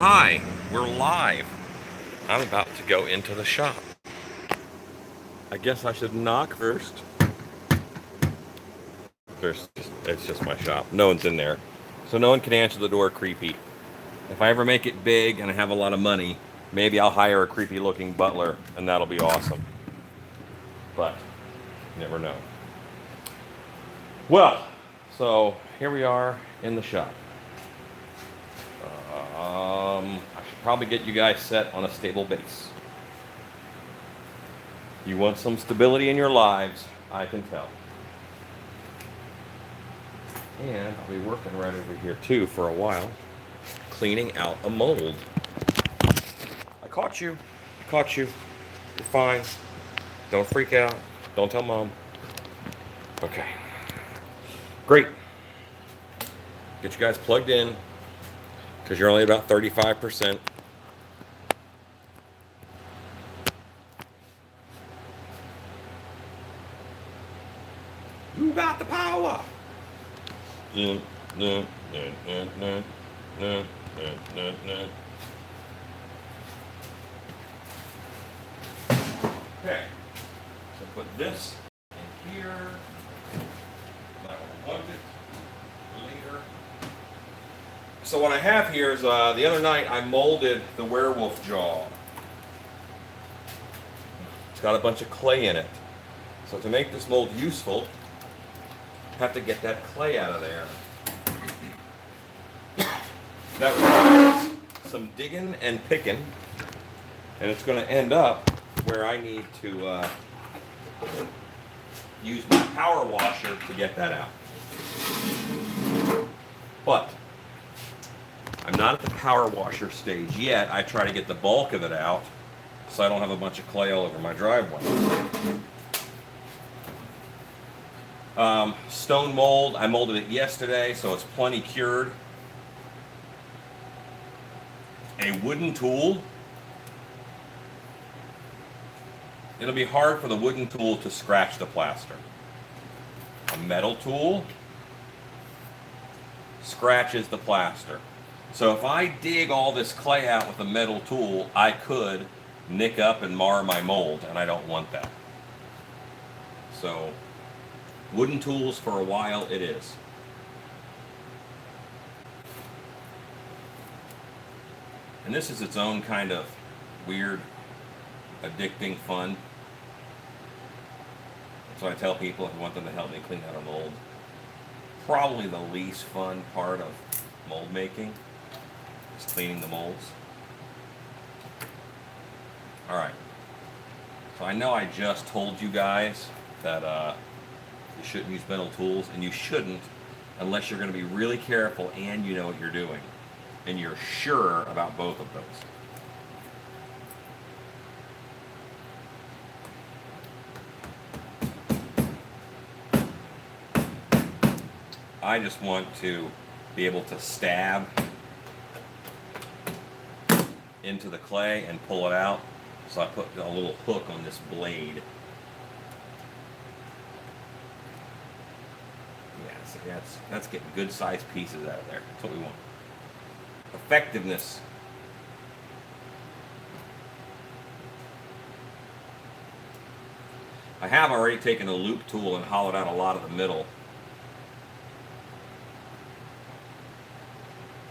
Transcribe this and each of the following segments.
Hi, we're live. I'm about to go into the shop. I guess I should knock first. It's just my shop. No one's in there. So no one can answer the door creepy. If I ever make it big and I have a lot of money, maybe I'll hire a creepy looking butler and that'll be awesome. But you never know. Well, so here we are in the shop. I should probably get you guys set on a stable base. You want some stability in your lives, I can tell. And I'll be working right over here too for a while, cleaning out a mold. I caught you. I caught you. You're fine. Don't freak out. Don't tell mom. Okay. Great. Get you guys plugged in because you're only about 35%. You got the power. Okay. So put this in here. I will plug it later. So what I have here is the other night I molded the werewolf jaw. It's got a bunch of clay in it. So to make this mold useful, I have to get that clay out of there. That requires some digging and picking, and it's going to end up where I need to use my power washer to get that out. But I'm not at the power washer stage yet. I try to get the bulk of it out so I don't have a bunch of clay all over my driveway. Stone mold, I molded it yesterday, so it's plenty cured. A wooden tool. It'll be hard for the wooden tool to scratch the plaster. A metal tool scratches the plaster. So if I dig all this clay out with a metal tool, I could nick up and mar my mold, and I don't want that. So wooden tools for a while it is. And this is its own kind of weird, addicting fun. So I tell people if I want them to help me clean out a mold, probably the least fun part of mold making is cleaning the molds. All right. So I know I just told you guys that you shouldn't use metal tools, and you shouldn't unless you're going to be really careful and you know what you're doing, and you're sure about both of those. I just want to be able to stab into the clay and pull it out, so I put a little hook on this blade. Yeah, so that's getting good sized pieces out of there. That's what we want. Effectiveness. I have already taken a loop tool and hollowed out a lot of the middle.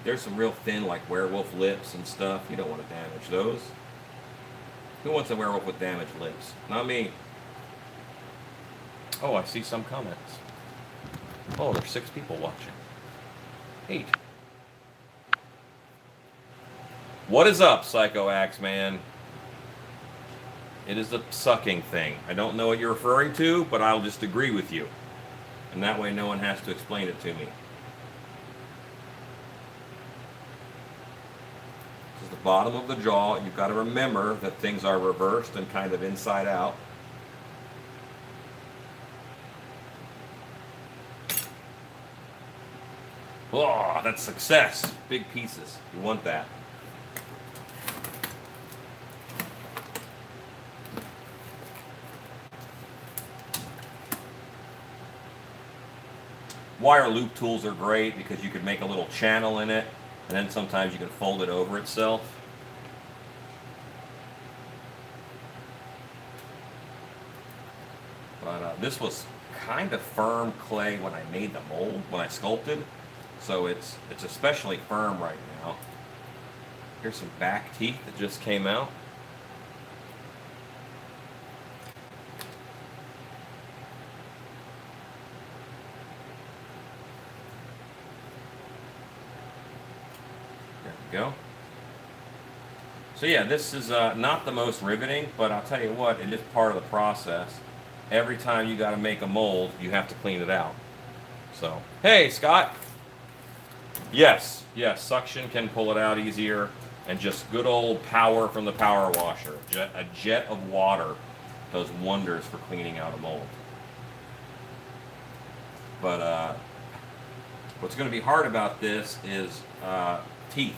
There's some real thin, like werewolf lips and stuff. You don't want to damage those. Who wants a werewolf with damaged lips? Not me. Oh, I see some comments. Oh, there's 6 people watching. 8. What is up, Psycho Axe Man? It is the sucking thing. I don't know what you're referring to, but I'll just agree with you. And that way no one has to explain it to me. This is the bottom of the jaw. You've got to remember that things are reversed and kind of inside out. Oh, that's success. Big pieces. You want that. Wire loop tools are great because you can make a little channel in it And then sometimes you can fold it over itself. But this was kind of firm clay when I made the mold, when I sculpted. So it's especially firm right now. Here's some back teeth that just came out. There we go. So yeah, this is not the most riveting, but I'll tell you what, it is part of the process. Every time you got to make a mold, you have to clean it out. So, hey, Scott. Yes, suction can pull it out easier, and just good old power from the power washer. A jet of water does wonders for cleaning out a mold. But what's going to be hard about this is teeth.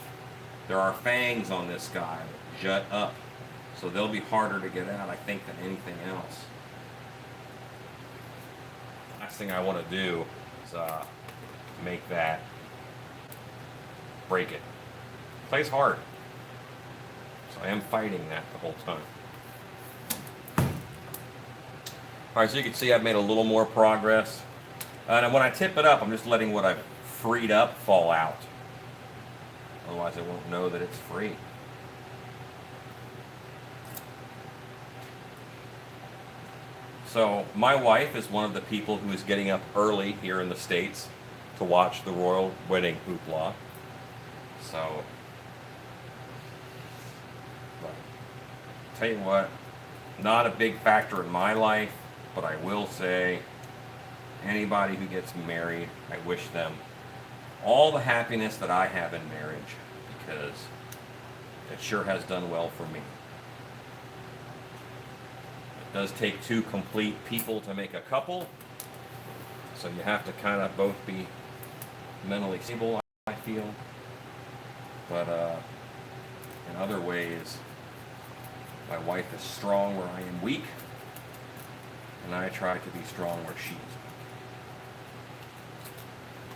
There are fangs on this guy that jut up, so they'll be harder to get out, I think, than anything else. Last thing I want to do is make that, break it. Play's hard, so I am fighting that the whole time. All right, so you can see I've made a little more progress. And when I tip it up, I'm just letting what I've freed up fall out. Otherwise, I won't know that it's free. So my wife is one of the people who is getting up early here in the States to watch the royal wedding hoopla. So, but tell you what, not a big factor in my life, but I will say, anybody who gets married, I wish them all the happiness that I have in marriage, because it sure has done well for me. It does take two complete people to make a couple, so you have to kind of both be mentally stable, I feel. But in other ways, my wife is strong where I am weak, and I try to be strong where she is weak.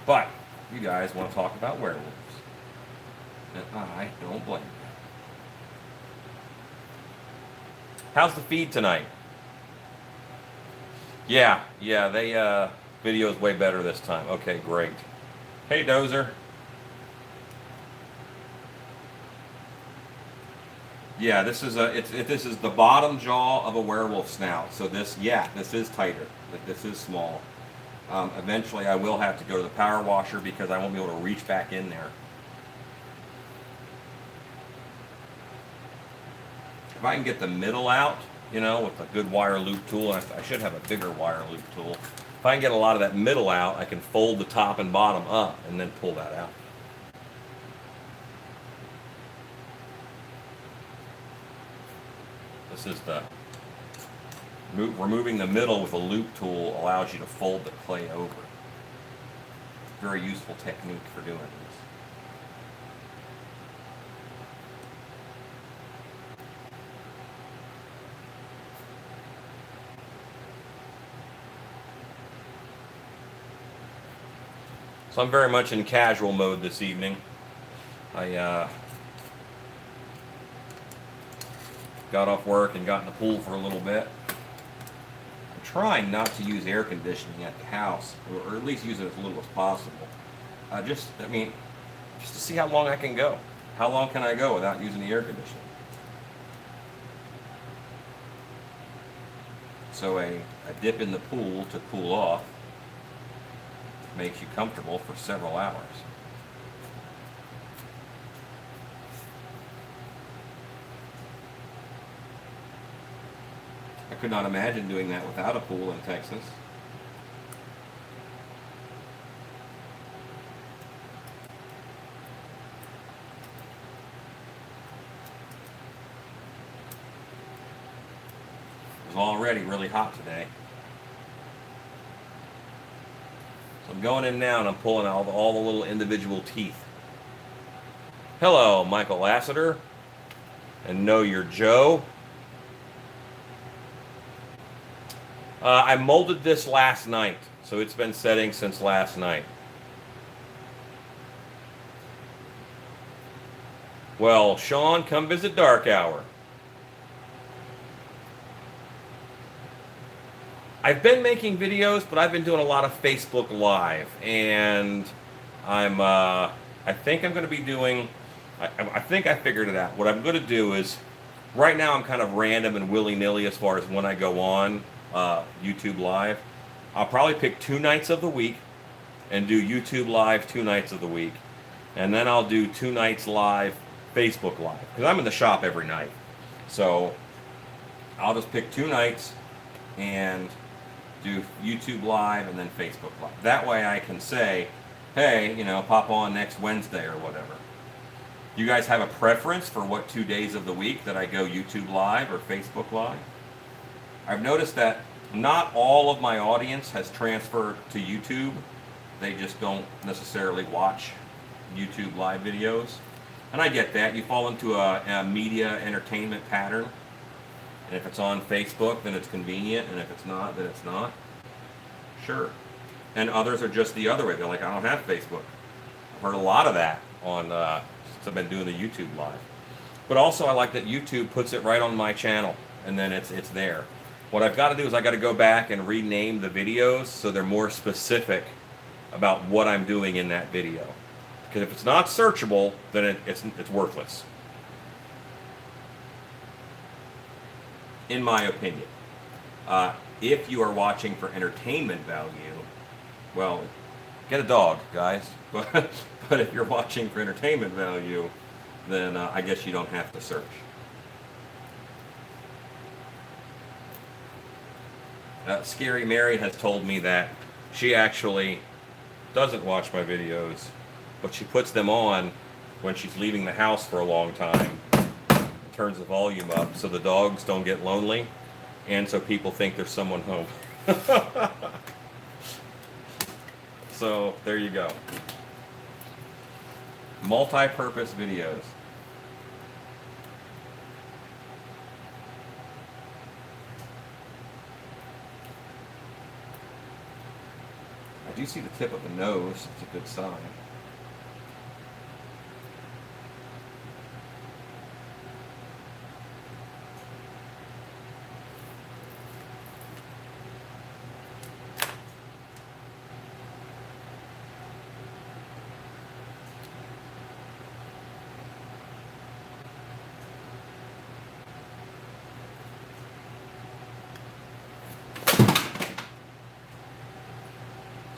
But you guys want to talk about werewolves, and I don't blame you. How's the feed tonight? Yeah, they video's way better this time. Okay, great. Hey, Dozer. Yeah, this is this is the bottom jaw of a werewolf snout. So this is tighter. This is small. Eventually, I will have to go to the power washer because I won't be able to reach back in there. If I can get the middle out, you know, with a good wire loop tool, I should have a bigger wire loop tool. If I can get a lot of that middle out, I can fold the top and bottom up and then pull that out. This is the removing the middle with a loop tool allows you to fold the clay over. Very useful technique for doing this. So I'm very much in casual mode this evening. I got off work and got in the pool for a little bit. I'm trying not to use air conditioning at the house, or at least use it as little as possible. Just to see how long I can go. How long can I go without using the air conditioning? So a dip in the pool to cool off makes you comfortable for several hours. I could not imagine doing that without a pool in Texas. It was already really hot today. So I'm going in now and I'm pulling out all the little individual teeth. Hello, Michael Lassiter. And Know Your Joe. I molded this last night, so it's been setting since last night. Well, Sean, come visit Dark Hour. I've been making videos, but I've been doing a lot of Facebook Live, and I think I'm going to be doing. I think I figured it out. What I'm going to do is, right now I'm kind of random and willy-nilly as far as when I go on YouTube Live. I'll probably pick 2 nights of the week and do YouTube Live 2 nights of the week, and then I'll do 2 nights live Facebook Live because I'm in the shop every night. So I'll just pick 2 nights and do YouTube Live and then Facebook Live. That way I can say, hey, pop on next Wednesday or whatever. You guys have a preference for what 2 days of the week that I go YouTube Live or Facebook Live? I've noticed that not all of my audience has transferred to YouTube. They just don't necessarily watch YouTube Live videos. And I get that. You fall into a media entertainment pattern. And if it's on Facebook, then it's convenient. And if it's not, then it's not. Sure. And others are just the other way. They're like, I don't have Facebook. I've heard a lot of that on since I've been doing the YouTube Live. But also I like that YouTube puts it right on my channel. And then it's there. What I've got to do is I got to go back and rename the videos so they're more specific about what I'm doing in that video. Because if it's not searchable, then it's worthless. In my opinion. If you are watching for entertainment value, well, get a dog, guys. But if you're watching for entertainment value, then I guess you don't have to search. Scary Mary has told me that she actually doesn't watch my videos, but she puts them on when she's leaving the house for a long time, turns the volume up so the dogs don't get lonely, and so people think there's someone home. So there you go. Multi-purpose videos. I do see the tip of the nose. It's a good sign.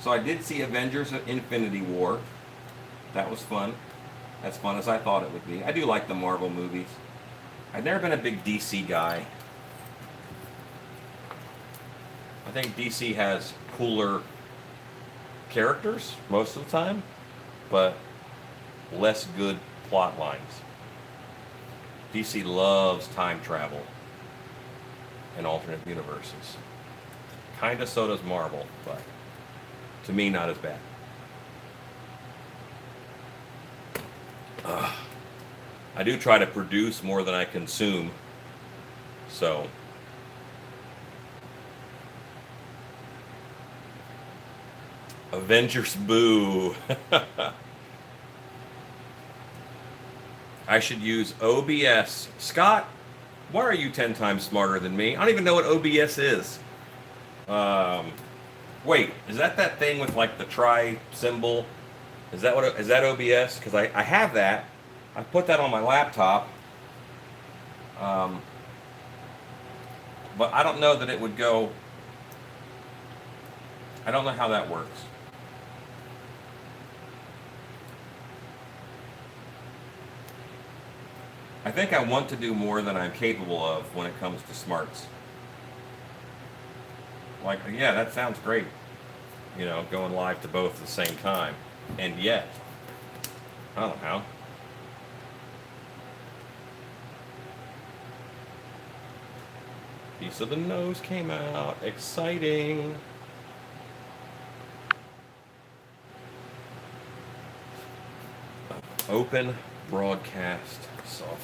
So I did see Avengers Infinity War. That was fun. As fun as I thought it would be. I do like the Marvel movies. I've never been a big DC guy. I think DC has cooler characters most of the time, but less good plot lines. DC loves time travel and alternate universes. Kinda so does Marvel, but to me, not as bad. I do try to produce more than I consume. So, Avengers boo. I should use OBS. Scott, why are you 10 times smarter than me? I don't even know what OBS is. Wait, is that thing with like the try symbol? Is that OBS? Because I have that. I put that on my laptop. But I don't know that it would go. I don't know how that works. I think I want to do more than I'm capable of when it comes to smarts. Like, yeah, that sounds great. Going live to both at the same time. And yet, I don't know how. Piece of the nose came out. Exciting. Open broadcast software.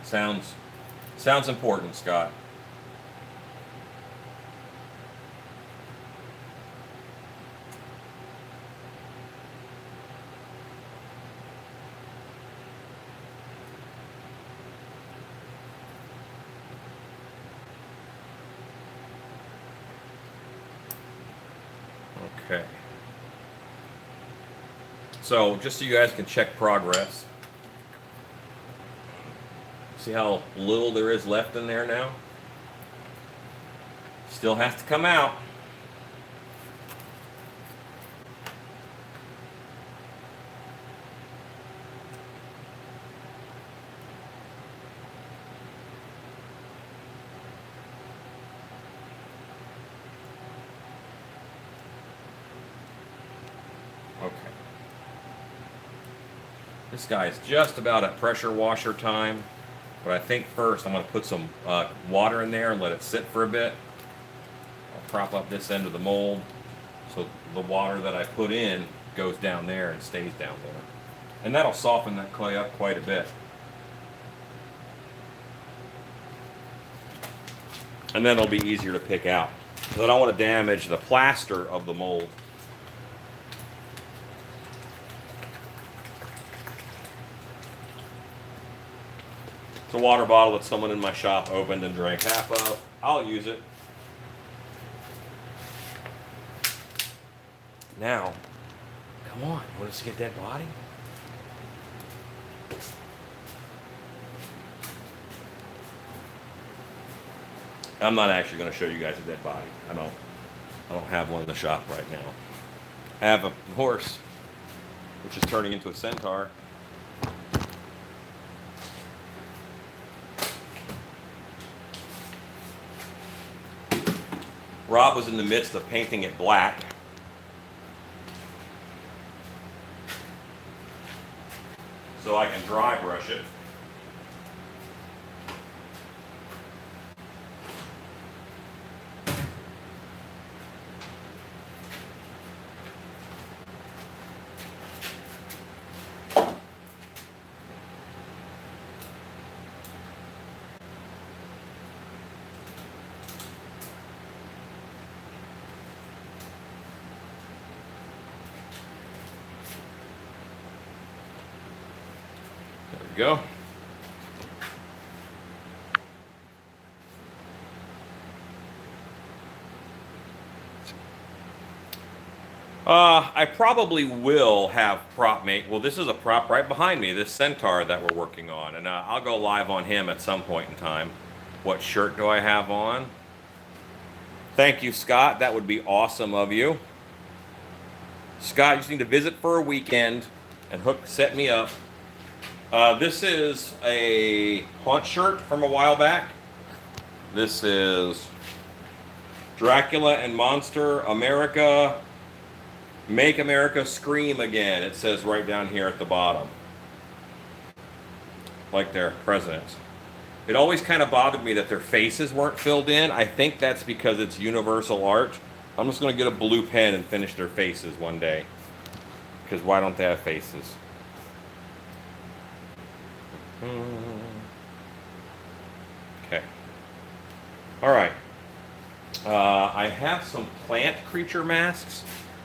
Sounds important, Scott. So just so you guys can check progress. See how little there is left in there now? Still has to come out. Okay. This guy's just about at pressure washer time, but I think first I'm going to put some water in there and let it sit for a bit. I'll prop up this end of the mold so the water that I put in goes down there and stays down there. And that'll soften that clay up quite a bit. And then it'll be easier to pick out. Because I don't want to damage the plaster of the mold. It's a water bottle that someone in my shop opened and drank half of. I'll use it. Now, come on, you want to see a dead body? I'm not actually going to show you guys a dead body. I don't have one in the shop right now. I have a horse, which is turning into a centaur. Rob was in the midst of painting it black. So I can dry brush it. Go. I probably will have prop mate. Well, this is a prop right behind me, this centaur that we're working on, and I'll go live on him at some point in time. What shirt do I have on? Thank you, Scott. That would be awesome of you. Scott, you just need to visit for a weekend and set me up. This is a haunt shirt from a while back. This is Dracula and Monster America. Make America Scream Again. It says right down here at the bottom. Like their presidents. It always kind of bothered me that their faces weren't filled in. I think that's because it's universal art. I'm just going to get a blue pen and finish their faces one day. Because why don't they have faces? Okay. All right. I have some plant creature masks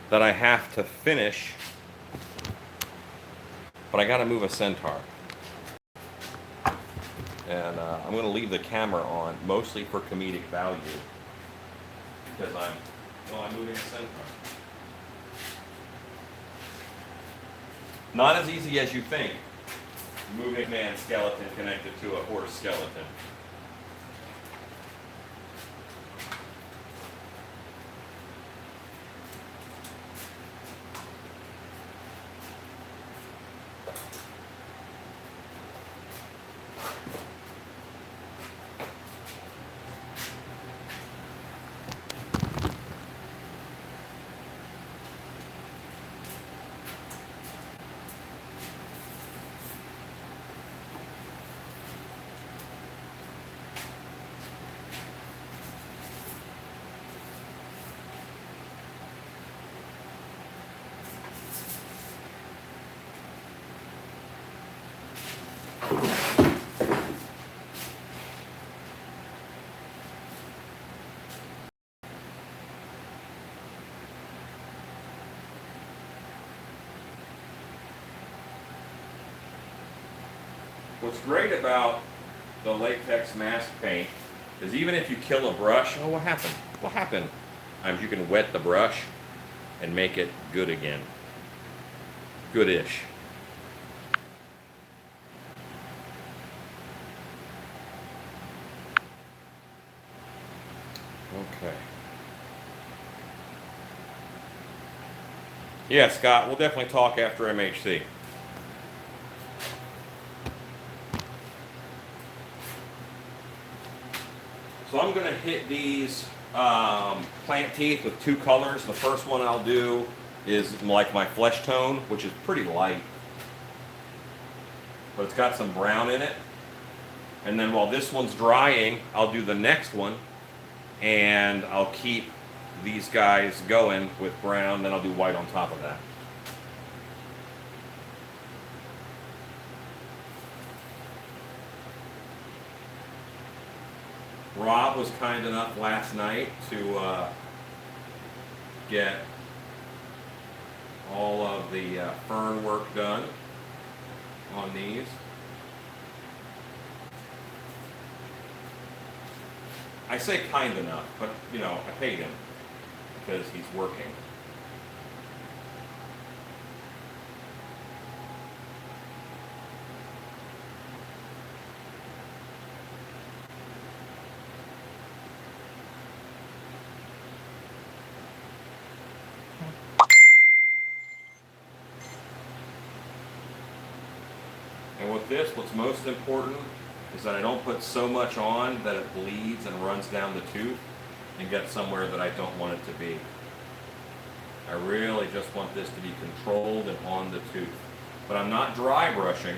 that I have to finish, but I got to move a centaur. And I'm going to leave the camera on, mostly for comedic value, because I'm moving a centaur. Not as easy as you think. Moving a man skeleton connected to a horse skeleton. What's great about the latex mask paint is even if you kill a brush, oh, what happened? What happened? You can wet the brush and make it good again. Good-ish. Okay. Yeah, Scott, we'll definitely talk after MHC. So I'm going to hit these plant teeth with 2 colors. The first one I'll do is like my flesh tone, which is pretty light. But it's got some brown in it. And then while this one's drying, I'll do the next one. And I'll keep these guys going with brown, then I'll do white on top of that. Rob was kind enough last night to get all of the fern work done on these. I say kind enough, but you know, I paid him because he's working. And with this, what's most important is that I don't put so much on that it bleeds and runs down the tooth and gets somewhere that I don't want it to be. I really just want this to be controlled and on the tooth. But I'm not dry brushing.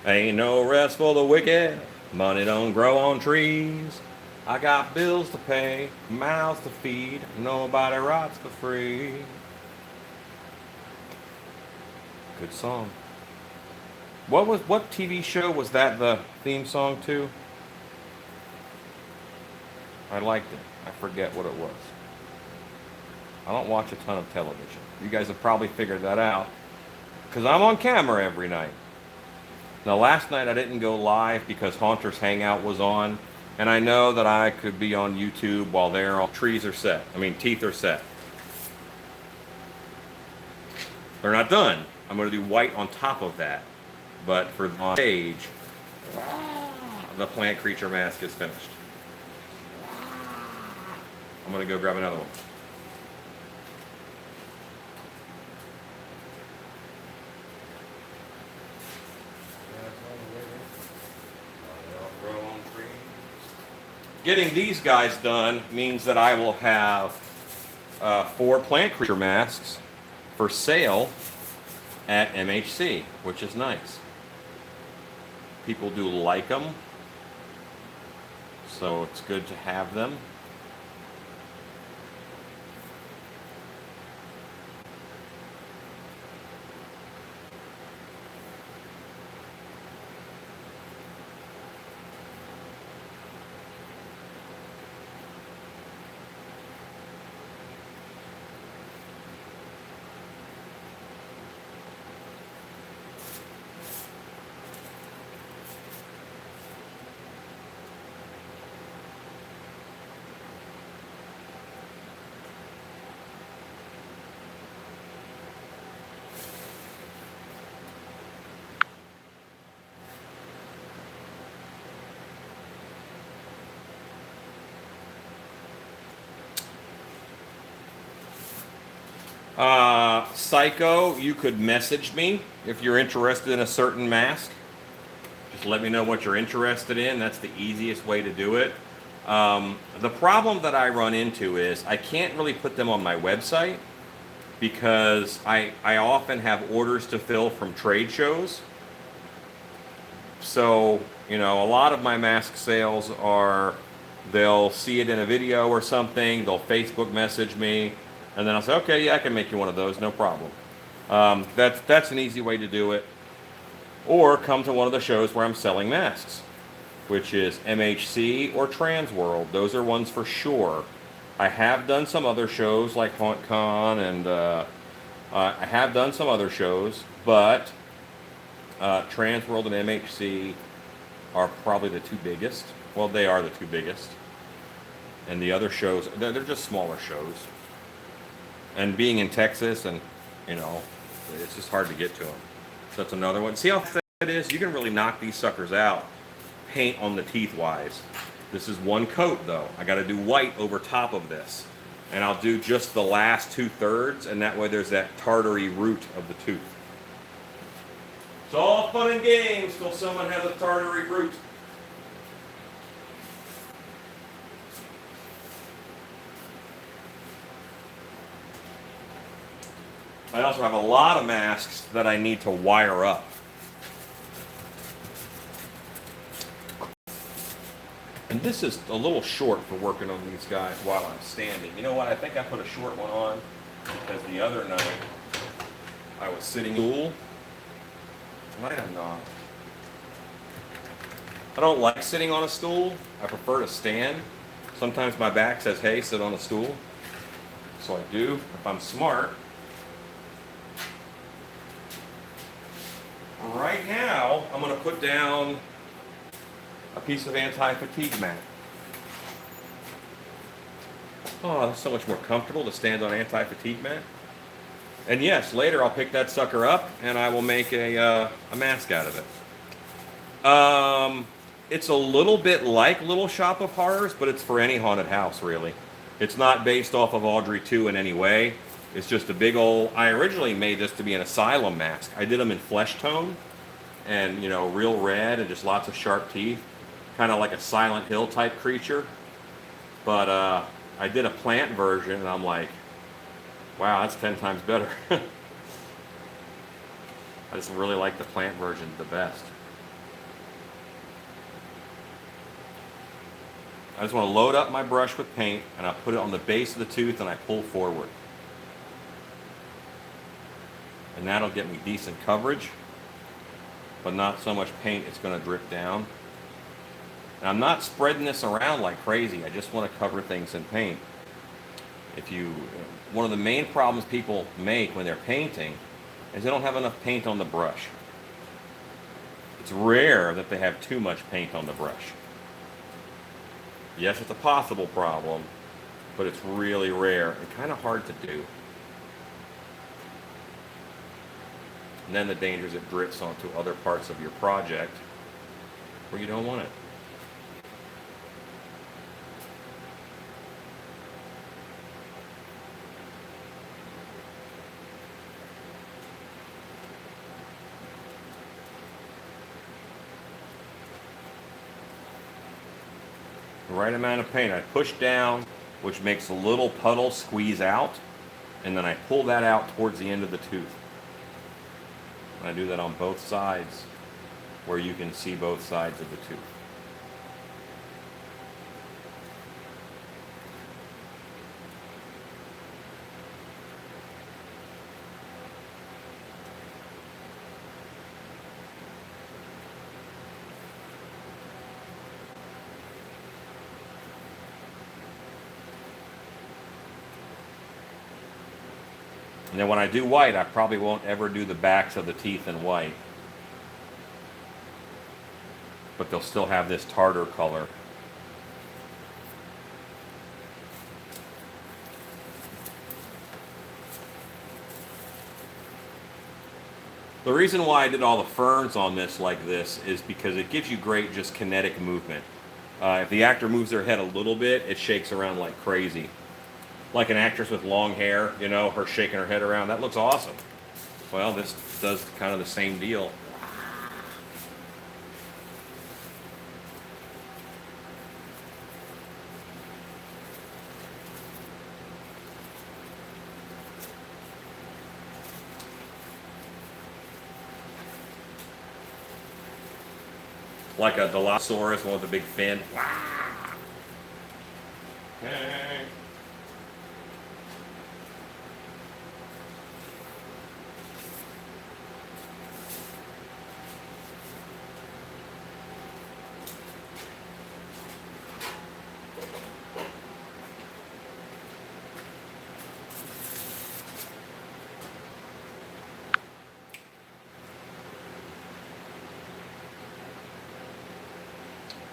Ain't no rest for the wicked, money don't grow on trees. I got bills to pay, mouths to feed, nobody rots for free. Good song. What TV show was that the theme song to? I liked it. I forget what it was. I don't watch a ton of television. You guys have probably figured that out because I'm on camera every night. Now last night I didn't go live because Haunter's Hangout was on. And I know that I could be on YouTube while their teeth are set. They're not done. I'm going to do white on top of that. But for on stage, the plant creature mask is finished. I'm going to go grab another one. Getting these guys done means that I will have 4 plant creature masks for sale at MHC, which is nice. People do like them, so it's good to have them. Psycho, you could message me if you're interested in a certain mask. Just let me know what you're interested in. That's the easiest way to do it. The problem that I run into is I can't really put them on my website because I often have orders to fill from trade shows. So, you know, a lot of my mask sales are, they'll see it in a video or something, they'll Facebook message me, and then I'll say, okay, yeah, I can make you one of those, no problem. That's an easy way to do it. Or come to one of the shows where I'm selling masks, which is MHC or Transworld. Those are ones for sure. I have done some other shows like HauntCon, and I have done some other shows, but Transworld and MHC are probably the 2 biggest. Well, they are the two biggest. And the other shows, they're just smaller shows. And being in Texas, and you know, it's just hard to get to them. So that's another one. See how thick it is? You can really knock these suckers out, paint on the teeth wise. This is one coat though. I got to do white over top of this. And I'll do just the last 2/3, and that way there's that tartary root of the tooth. It's all fun and games till someone has a tartary root. I also have a lot of masks that I need to wire up. And this is a little short for working on these guys while I'm standing. You know what? I think I put a short one on because the other night I was sitting stool. I am not. I don't like sitting on a stool. I prefer to stand. Sometimes my back says, hey, sit on a stool. So I do, if I'm smart. Right now, I'm going to put down a piece of anti-fatigue mat. Oh, that's so much more comfortable to stand on anti-fatigue mat. And yes, later I'll pick that sucker up and I will make a mask out of it. It's a little bit like Little Shop of Horrors, but it's for any haunted house, really. It's not based off of Audrey 2 in any way. It's just a big old... I originally made this to be an asylum mask. I did them in flesh tone and, you know, real red and just lots of sharp teeth. Kind of like a Silent Hill type creature. But I did a plant version and I'm like, wow, that's 10 times better. I just really like the plant version the best. I just want to load up my brush with paint and I put it on the base of the tooth and I pull forward. And that'll get me decent coverage, but not so much paint it's going to drip down. And I'm not spreading this around like crazy. I just want to cover things in paint. One of the main problems people make when they're painting is they don't have enough paint on the brush. It's rare that they have too much paint on the brush. Yes, it's a possible problem, but it's really rare and kind of hard to do. And then the danger is it drips onto other parts of your project where you don't want it. The right amount of paint. I push down, which makes a little puddle squeeze out, and then I pull that out towards the end of the tooth. And I do that on both sides where you can see both sides of the tooth. And then when I do white, I probably won't ever do the backs of the teeth in white. But they'll still have this tartar color. The reason why I did all the ferns on this like this is because it gives you great just kinetic movement. If the actor moves their head a little bit, it shakes around like crazy. Like an actress with long hair, you know, her shaking her head around. That looks awesome. Well, this does kind of the same deal. Like a Dilophosaurus, one with a big fin. Hey.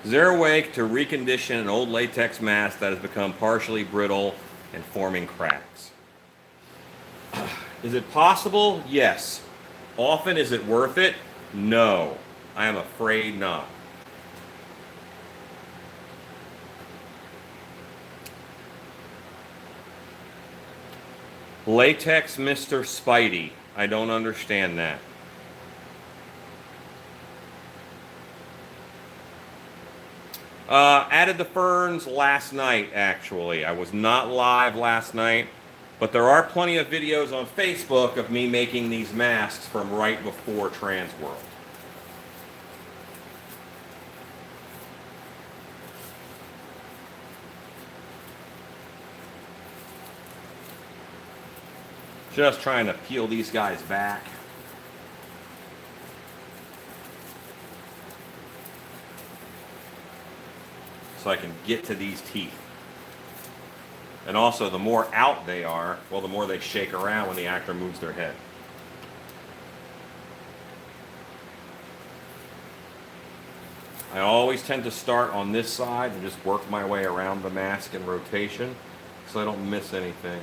Is there a way to recondition an old latex mask that has become partially brittle and forming cracks? Is it possible? Yes. Often, is it worth it? No. I am afraid not. Latex Mr. Spidey. I don't understand that. Added the ferns last night, actually. I was not live last night, but there are plenty of videos on Facebook of me making these masks from right before Transworld. Just trying to peel these guys back. So I can get to these teeth. And also, the more out they are, well, the more they shake around when the actor moves their head. I always tend to start on this side and just work my way around the mask in rotation so I don't miss anything.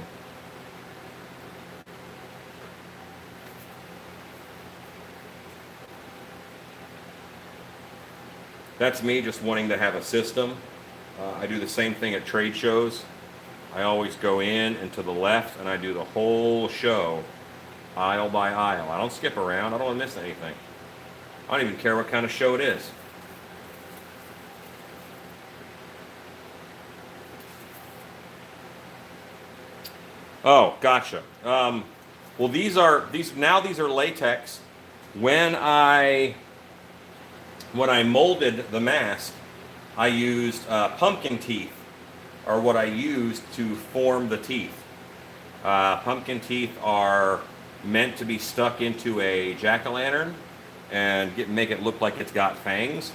That's me just wanting to have a system. I do the same thing at trade shows. I always go in and to the left, and I do the whole show, aisle by aisle. I don't skip around. I don't want to miss anything. I don't even care what kind of show it is. Oh, gotcha. Well, these are latex. When I molded the mask, I used pumpkin teeth, are what I used to form the teeth. Pumpkin teeth are meant to be stuck into a jack-o'-lantern and make it look like it's got fangs.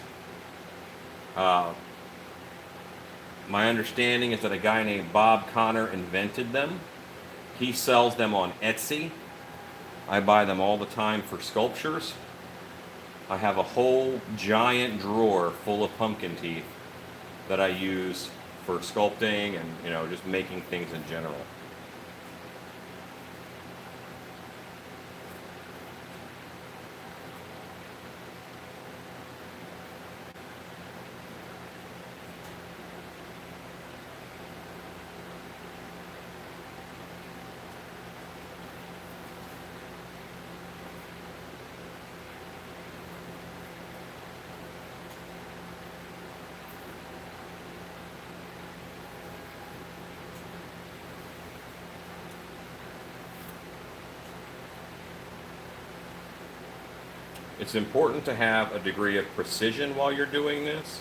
My understanding is that a guy named Bob Connor invented them. He sells them on Etsy. I buy them all the time for sculptures. I have a whole giant drawer full of pumpkin teeth that I use for sculpting and, just making things in general. It's important to have a degree of precision while you're doing this.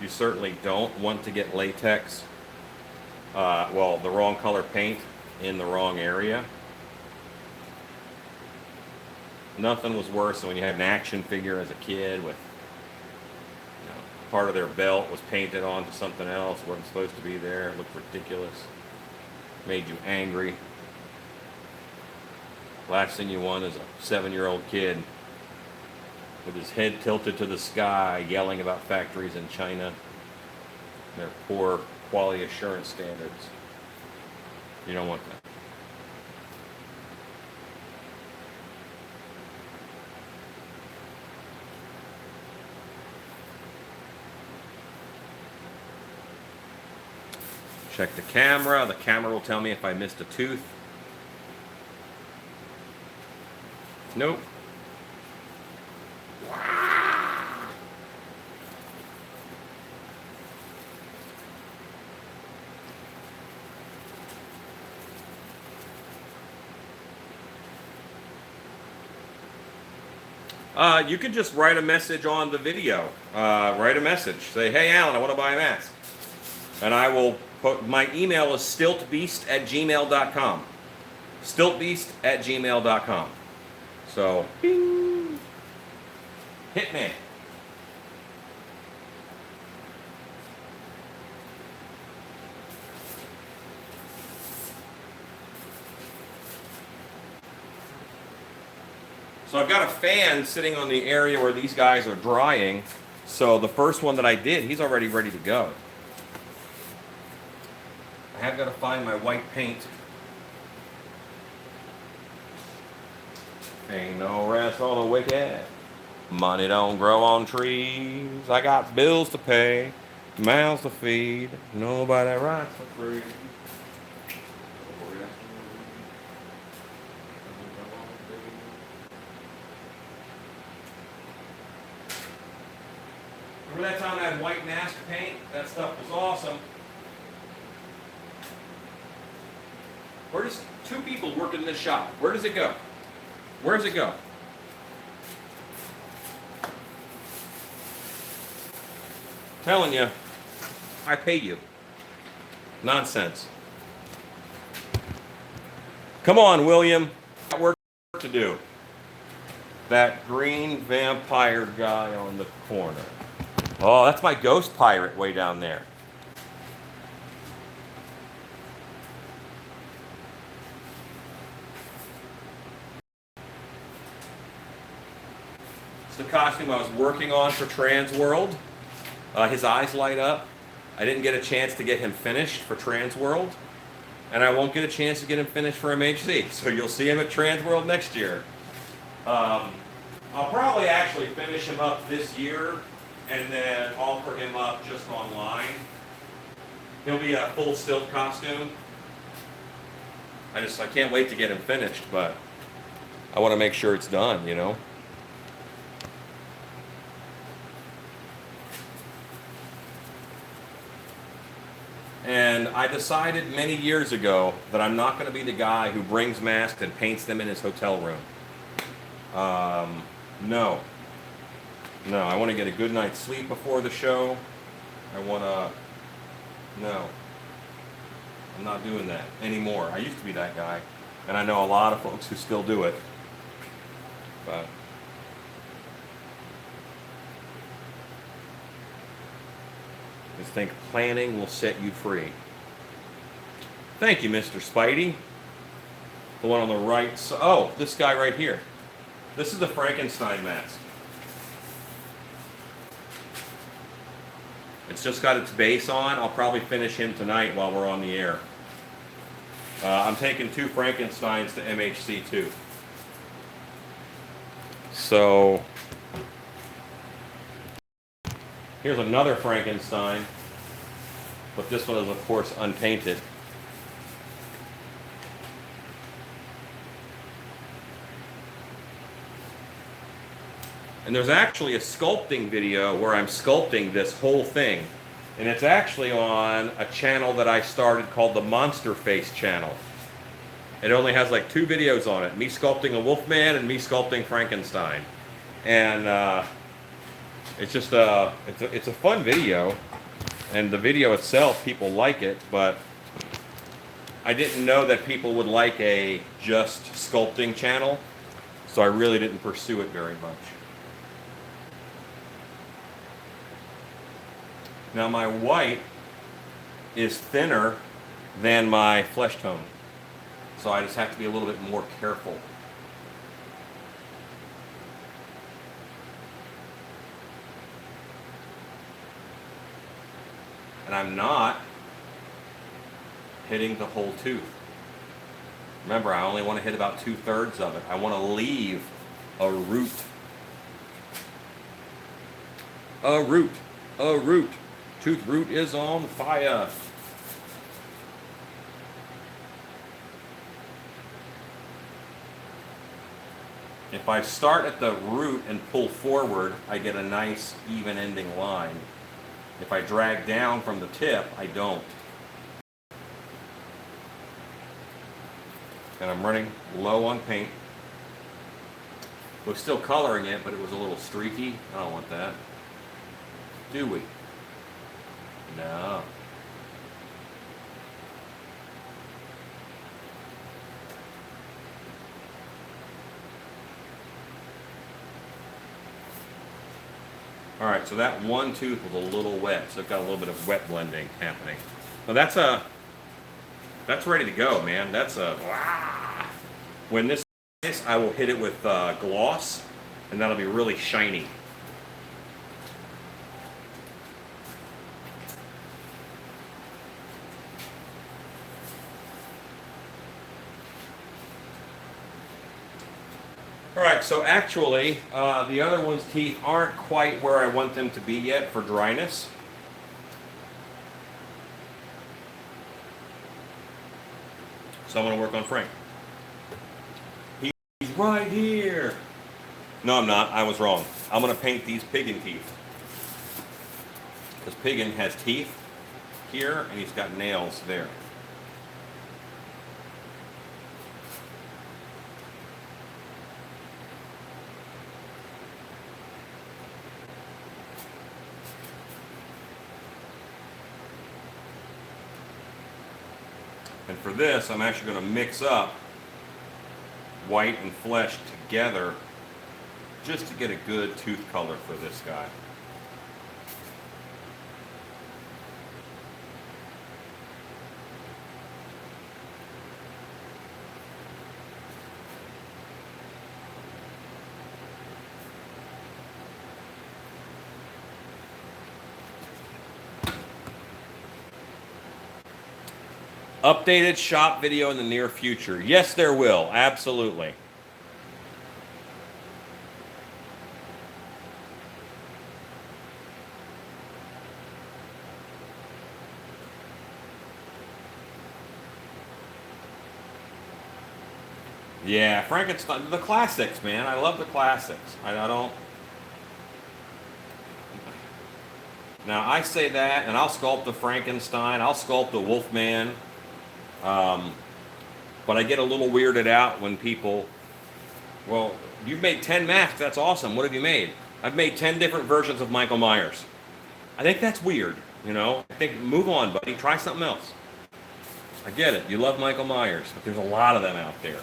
You certainly don't want to get latex, the wrong color paint in the wrong area. Nothing was worse than when you had an action figure as a kid with part of their belt was painted onto something else, wasn't supposed to be there. It looked ridiculous. Made you angry. Last thing you want is a 7-year-old kid with his head tilted to the sky, yelling about factories in China and their poor quality assurance standards. You don't want that. Check the camera. The camera will tell me if I missed a tooth. Nope. You can just write a message on the video. Write a message. Say, hey, Alan, I want to buy a mask. And I will put, my email is stiltbeast@gmail.com. Stiltbeast@gmail.com. So, bing. Hit me. So I've got a fan sitting on the area where these guys are drying, So the first one that I did, he's already ready to go. I have got to find my white paint. Ain't no rest on the wicked. Money don't grow on trees. I got bills to pay, mouths to feed. Nobody rides for free. Remember that time I had white mask paint? That stuff was awesome. Where does two people work in this shop? Where does it go? Where does it go? Telling you, I pay you. Nonsense. Come on, William. Got work to do. That green vampire guy on the corner. Oh, that's my ghost pirate way down there. It's the costume I was working on for Trans World. His eyes light up. I didn't get a chance to get him finished for Trans World, and I won't get a chance to get him finished for MHC. So you'll see him at Trans World next year. I'll probably actually finish him up this year and then offer him up just online. He'll be a full stilt costume. I can't wait to get him finished, but I want to make sure it's done, you know. And I decided many years ago that I'm not going to be the guy who brings masks and paints them in his hotel room. No, I want to get a good night's sleep before the show. No, I'm not doing that anymore. I used to be that guy, and I know a lot of folks who still do it. But just think planning will set you free. Thank you, Mr. Spidey. The one on the right. Oh, this guy right here. This is the Frankenstein mask. It's just got its base on. I'll probably finish him tonight while we're on the air. I'm taking 2 Frankensteins to MHC too. So here's another Frankenstein, but this one is of course unpainted. And there's actually a sculpting video where I'm sculpting this whole thing. And it's actually on a channel that I started called the Monster Face channel. It only has like 2 videos on it. Me sculpting a Wolfman and me sculpting Frankenstein. And it's just it's a fun video. And the video itself, people like it, but I didn't know that people would like a just sculpting channel. So I really didn't pursue it very much. Now my white is thinner than my flesh tone, so I just have to be a little bit more careful. And I'm not hitting the whole tooth. Remember, I only want to hit about 2/3 of it. I want to leave a root. A root. A root. Tooth root is on fire. If I start at the root and pull forward, I get a nice even ending line. If I drag down from the tip, I don't. And I'm running low on paint. We're still coloring it, but it was a little streaky. I don't want that. Do we? No. All right, so that one tooth was a little wet, so it got a little bit of wet blending happening. Now that's ready to go, man. When this is, I will hit it with gloss, and that'll be really shiny. All right, so actually, the other one's teeth aren't quite where I want them to be yet for dryness. So I'm going to work on Frank. He's right here. No, I'm not. I was wrong. I'm going to paint these Piggin teeth. Because Piggin has teeth here, and he's got nails there. And for this, I'm actually going to mix up white and flesh together just to get a good tooth color for this guy. Updated shop video in the near future. Yes, there will. Absolutely. Yeah, Frankenstein, the classics, man. I love the classics. I don't. Now, I say that, and I'll sculpt the Frankenstein. I'll sculpt the Wolfman. But I get a little weirded out when people, well, you've made 10 masks. That's awesome. What have you made? I've made 10 different versions of Michael Myers. I think that's weird, you know? I think, move on, buddy. Try something else. I get it. You love Michael Myers, but there's a lot of them out there.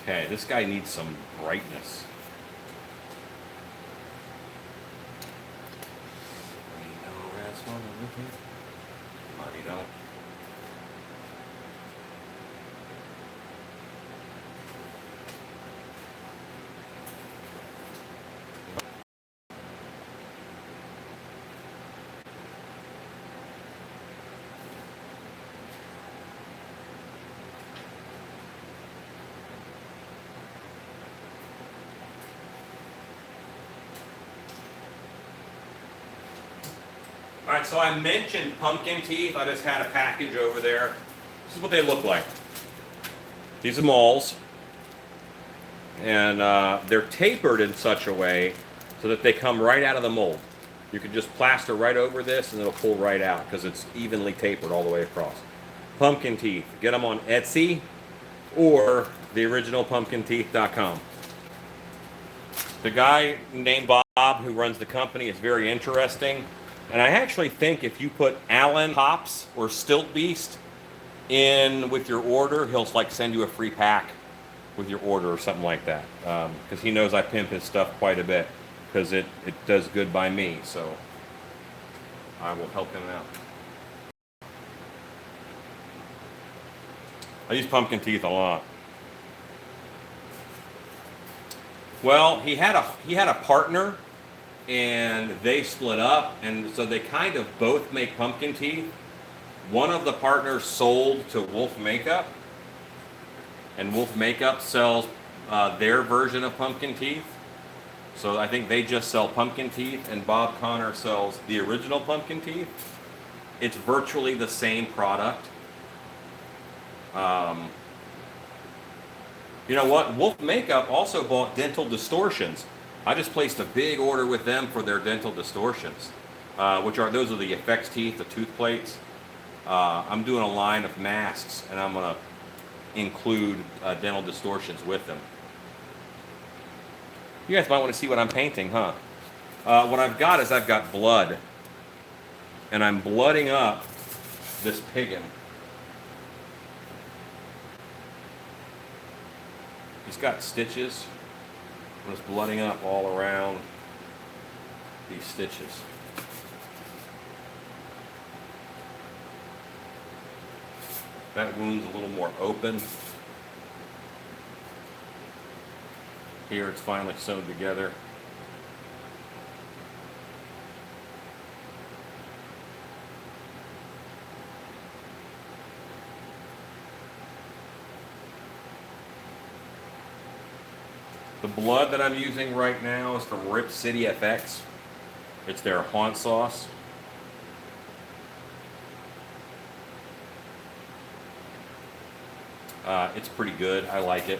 Okay, this guy needs some brightness. You don't. All right, so I mentioned pumpkin teeth. I just had a package over there. This is what they look like. These are moles. And they're tapered in such a way so that they come right out of the mold. You can just plaster right over this and it'll pull right out because it's evenly tapered all the way across. Pumpkin teeth. Get them on Etsy or theoriginalpumpkinteeth.com. The guy named Bob who runs the company is very interesting. And I actually think if you put Allen Pops or Stilt Beast in with your order, he'll like send you a free pack with your order or something like that. Because he knows I pimp his stuff quite a bit because it does good by me. So I will help him out. I use pumpkin teeth a lot. Well, he had a partner. And they split up, and so they kind of both make pumpkin teeth. One of the partners sold to Wolf Makeup, and Wolf Makeup sells their version of pumpkin teeth. So I think they just sell pumpkin teeth, and Bob Connor sells the original pumpkin teeth. It's virtually the same product. You know what? Wolf Makeup also bought Dental Distortions. I just placed a big order with them for their dental distortions, those are the effects teeth, the tooth plates. I'm doing a line of masks, and I'm going to include dental distortions with them. You guys might want to see what I'm painting, huh? What I've got is I've got blood, and I'm blooding up this Piggin. He's got stitches. I'm just blooding up all around these stitches. That wound's a little more open. Here it's finally sewed together. The blood that I'm using right now is from Rip City FX. It's their haunt sauce. It's pretty good. I like it.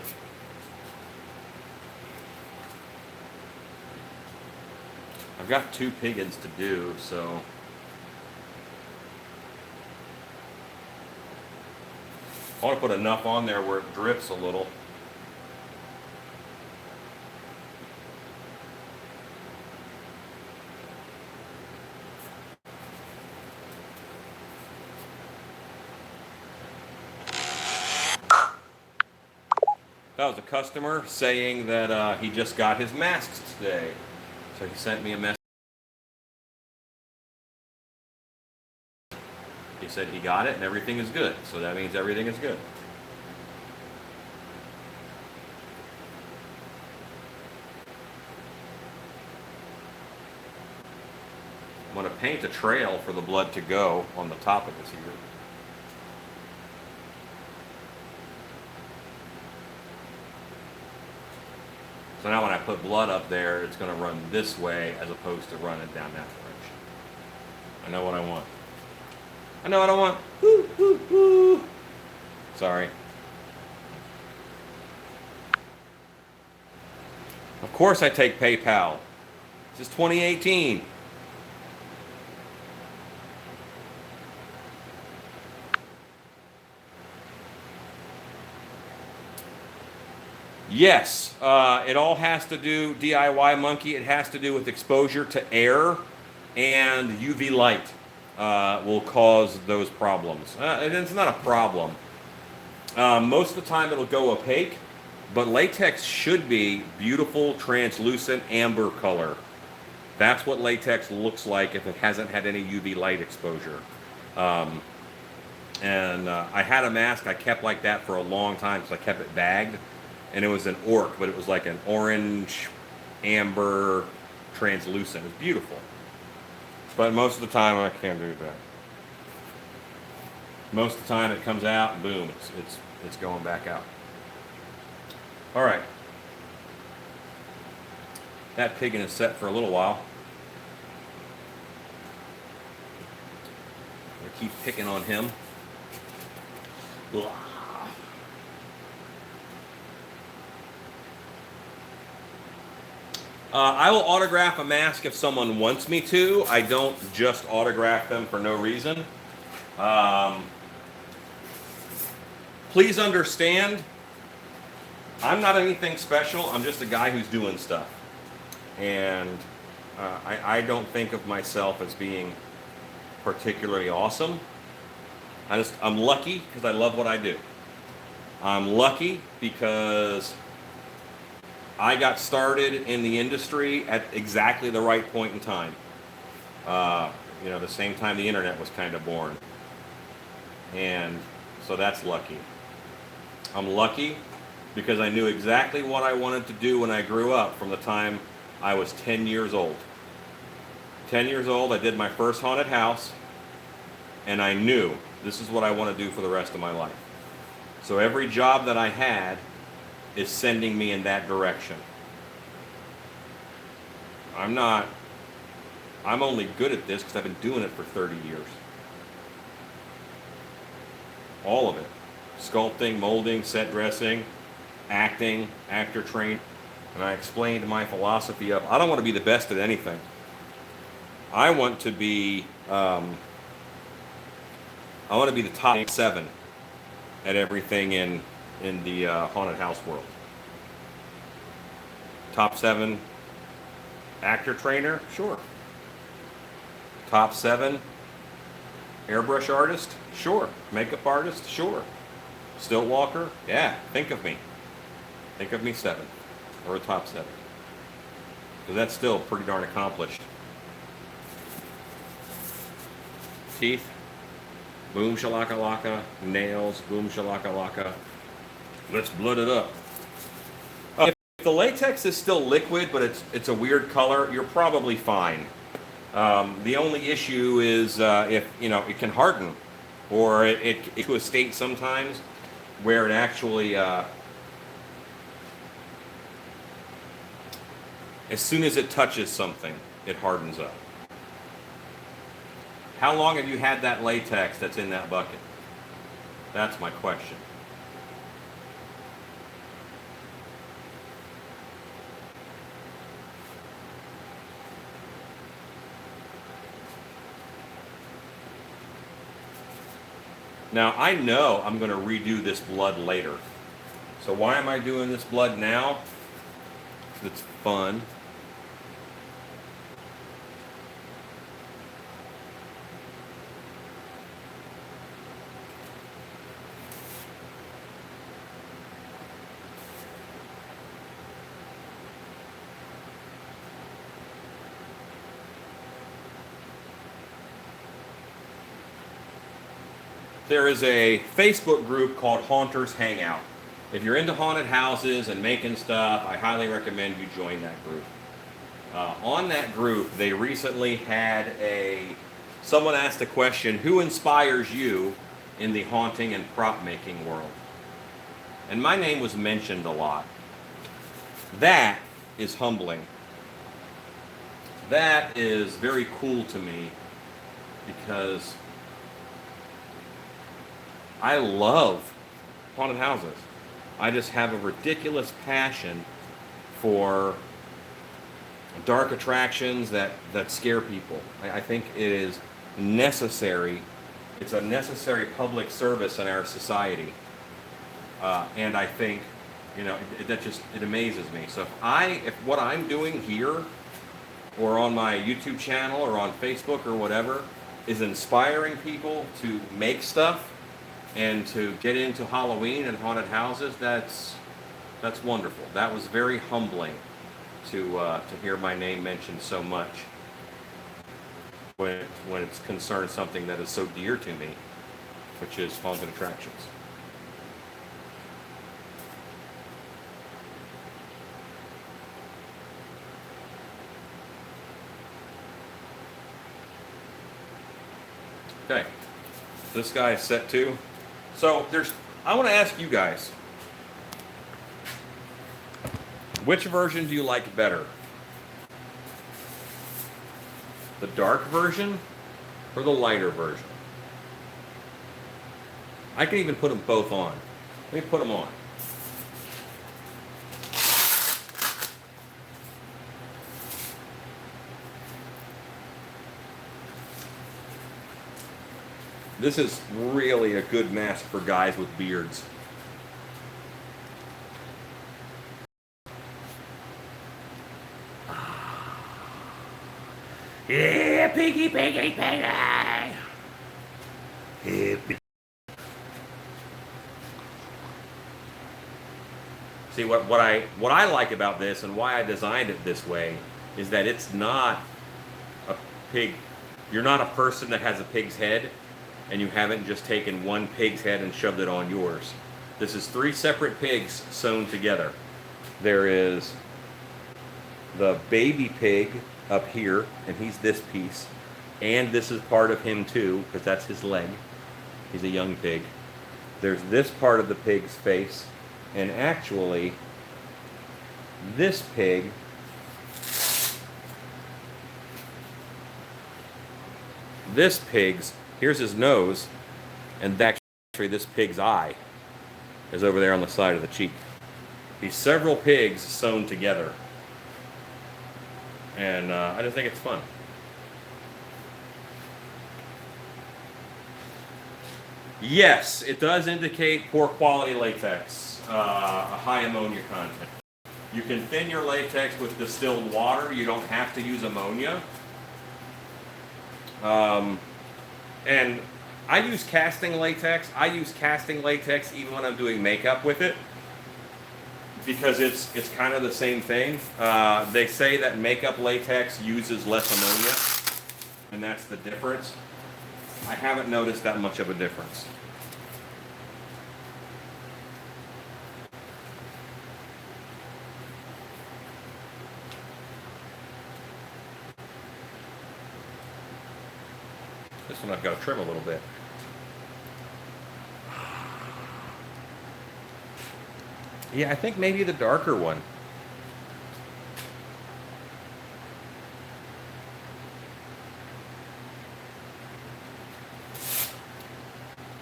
I've got 2 Piggins to do, so I want to put enough on there where it drips a little. That was a customer saying that he just got his masks today. So he sent me a message. He said he got it and everything is good. So that means everything is good. I'm going to paint a trail for the blood to go on the top of this here. So now when I put blood up there, it's going to run this way as opposed to running down that direction. I know what I want. I know what I want. Woo, woo, woo. Sorry. Of course I take PayPal. This is 2018. Yes, it all has to do, DIY Monkey, it has to do with exposure to air and UV light will cause those problems. And it's not a problem. Most of the time it'll go opaque, but latex should be beautiful, translucent, amber color. That's what latex looks like if it hasn't had any UV light exposure. I had a mask I kept like that for a long time because I kept it bagged. And it was an orc, but it was like an orange, amber, translucent. It was beautiful. But most of the time, I can't do that. Most of the time, it comes out, and boom, it's going back out. All right. That Piggin is set for a little while. I'm gonna keep picking on him. Ugh. I will autograph a mask if someone wants me to. I don't just autograph them for no reason. Please understand, I'm not anything special. I'm just a guy who's doing stuff. And I don't think of myself as being particularly awesome. I'm lucky because I love what I do. I'm lucky because I got started in the industry at exactly the right point in time. The same time the internet was kind of born. And so that's lucky. I'm lucky because I knew exactly what I wanted to do when I grew up from the time I was 10 years old. 10 years old, I did my first haunted house, and I knew this is what I want to do for the rest of my life. So every job that I had is sending me in that direction. I'm only good at this because I've been doing it for 30 years. All of it. Sculpting, molding, set dressing, acting, actor training. And I explained my philosophy of, I don't want to be the best at anything. I want to be the top 7 at everything in the haunted house world. Top 7 actor trainer, sure. Top 7 airbrush artist, sure. Makeup artist, sure. Stilt walker, yeah. Think of me 7th or a top 7, because that's still pretty darn accomplished. Teeth, boom shalaka laka. Nails, boom shalaka laka. Let's blood it up. If the latex is still liquid, but it's a weird color, you're probably fine. The only issue is if it can harden, or it to a state sometimes where it actually As soon as it touches something, it hardens up. How long have you had that latex that's in that bucket? That's my question. Now, I know I'm going to redo this blood later. So why am I doing this blood now? It's fun. There is a Facebook group called Haunters Hangout. If you're into haunted houses and making stuff, I highly recommend you join that group. On that group, they recently had someone asked a question, who inspires you in the haunting and prop making world? And my name was mentioned a lot. That is humbling. That is very cool to me because I love haunted houses. I just have a ridiculous passion for dark attractions that scare people. I think it is necessary. It's a necessary public service in our society. And I think, it amazes me. So if what I'm doing here or on my YouTube channel or on Facebook or whatever is inspiring people to make stuff and to get into Halloween and haunted houses, that's wonderful. That was very humbling to hear my name mentioned so much when it's concerned something that is so dear to me, which is haunted attractions. Okay, this guy is set too. So I want to ask you guys, which version do you like better? The dark version or the lighter version? I can even put them both on. Let me put them on. This is really a good mask for guys with beards. Yeah, piggy, piggy, piggy. Yeah, see, what I like about this and why I designed it this way is that it's not a pig. You're not a person that has a pig's head, and you haven't just taken one pig's head and shoved it on yours. This is 3 separate pigs sewn together. There is the baby pig up here, and he's this piece. And this is part of him too, because that's his leg. He's a young pig. There's this part of the pig's face, and actually, this pig here's his nose, and actually this pig's eye is over there on the side of the cheek. These several pigs sewn together. And I just think it's fun. Yes, it does indicate poor quality latex, a high ammonia content. You can thin your latex with distilled water. You don't have to use ammonia. And I use casting latex. I use casting latex even when I'm doing makeup with it, because it's kind of the same thing. They say that makeup latex uses less ammonia, and that's the difference. I haven't noticed that much of a difference. This one I've got to trim a little bit. Yeah, I think maybe the darker one.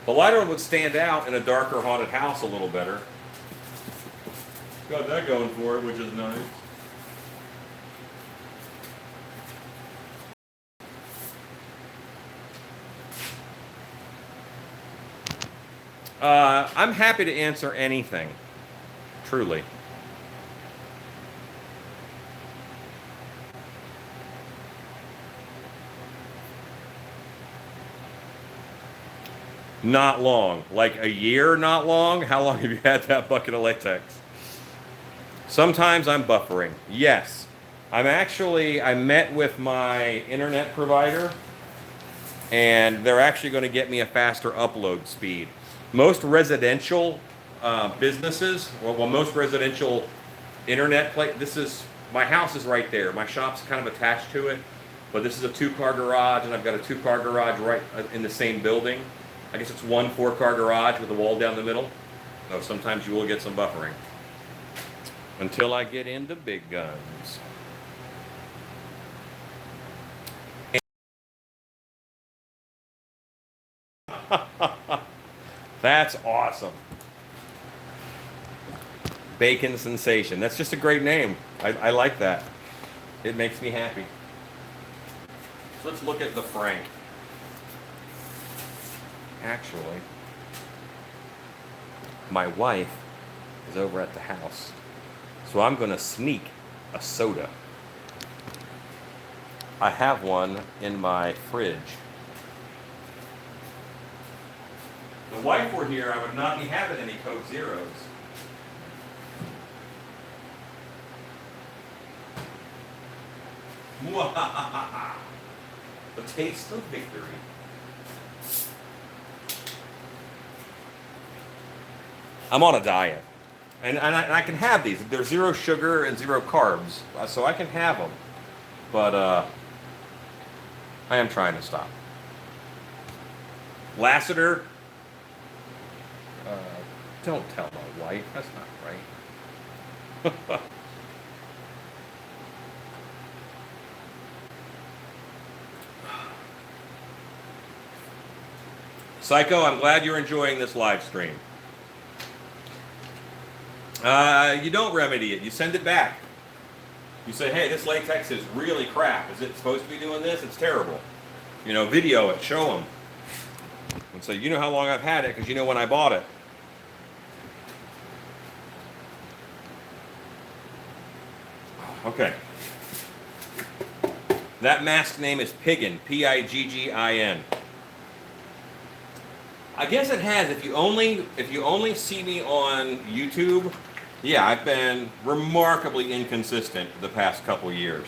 The lighter one would stand out in a darker haunted house a little better. Got that going for it, which is nice. I'm happy to answer anything, truly. Not long. Like a year, not long? How long have you had that bucket of latex? Sometimes I'm buffering. Yes. I met with my internet provider, and they're actually going to get me a faster upload speed. Most residential businesses, most residential internet my house is right there. My shop's kind of attached to it, but this is a 2-car garage, and I've got a 2-car garage right in the same building. I guess it's 1 4-car garage with a wall down the middle. So sometimes you will get some buffering. Until I get into big guns. That's awesome. Bacon Sensation. That's just a great name. I like that. It makes me happy. So let's look at the Frank. Actually, my wife is over at the house, so I'm going to sneak a soda. I have one in my fridge. If the wife were here, I would not be having any Coke Zeros. The taste of victory. I'm on a diet, and I can have these. They're 0 sugar and 0 carbs, so I can have them. But I am trying to stop. Lassiter, don't tell my wife. That's not right. Psycho, I'm glad you're enjoying this live stream. You don't remedy it. You send it back. You say, hey, this latex is really crap. Is it supposed to be doing this? It's terrible. You know, video it. Show them. And say, you know how long I've had it because you know when I bought it. Okay. That mask name is Piggin. Piggin. I guess it has. If you only see me on YouTube, yeah, I've been remarkably inconsistent the past couple years.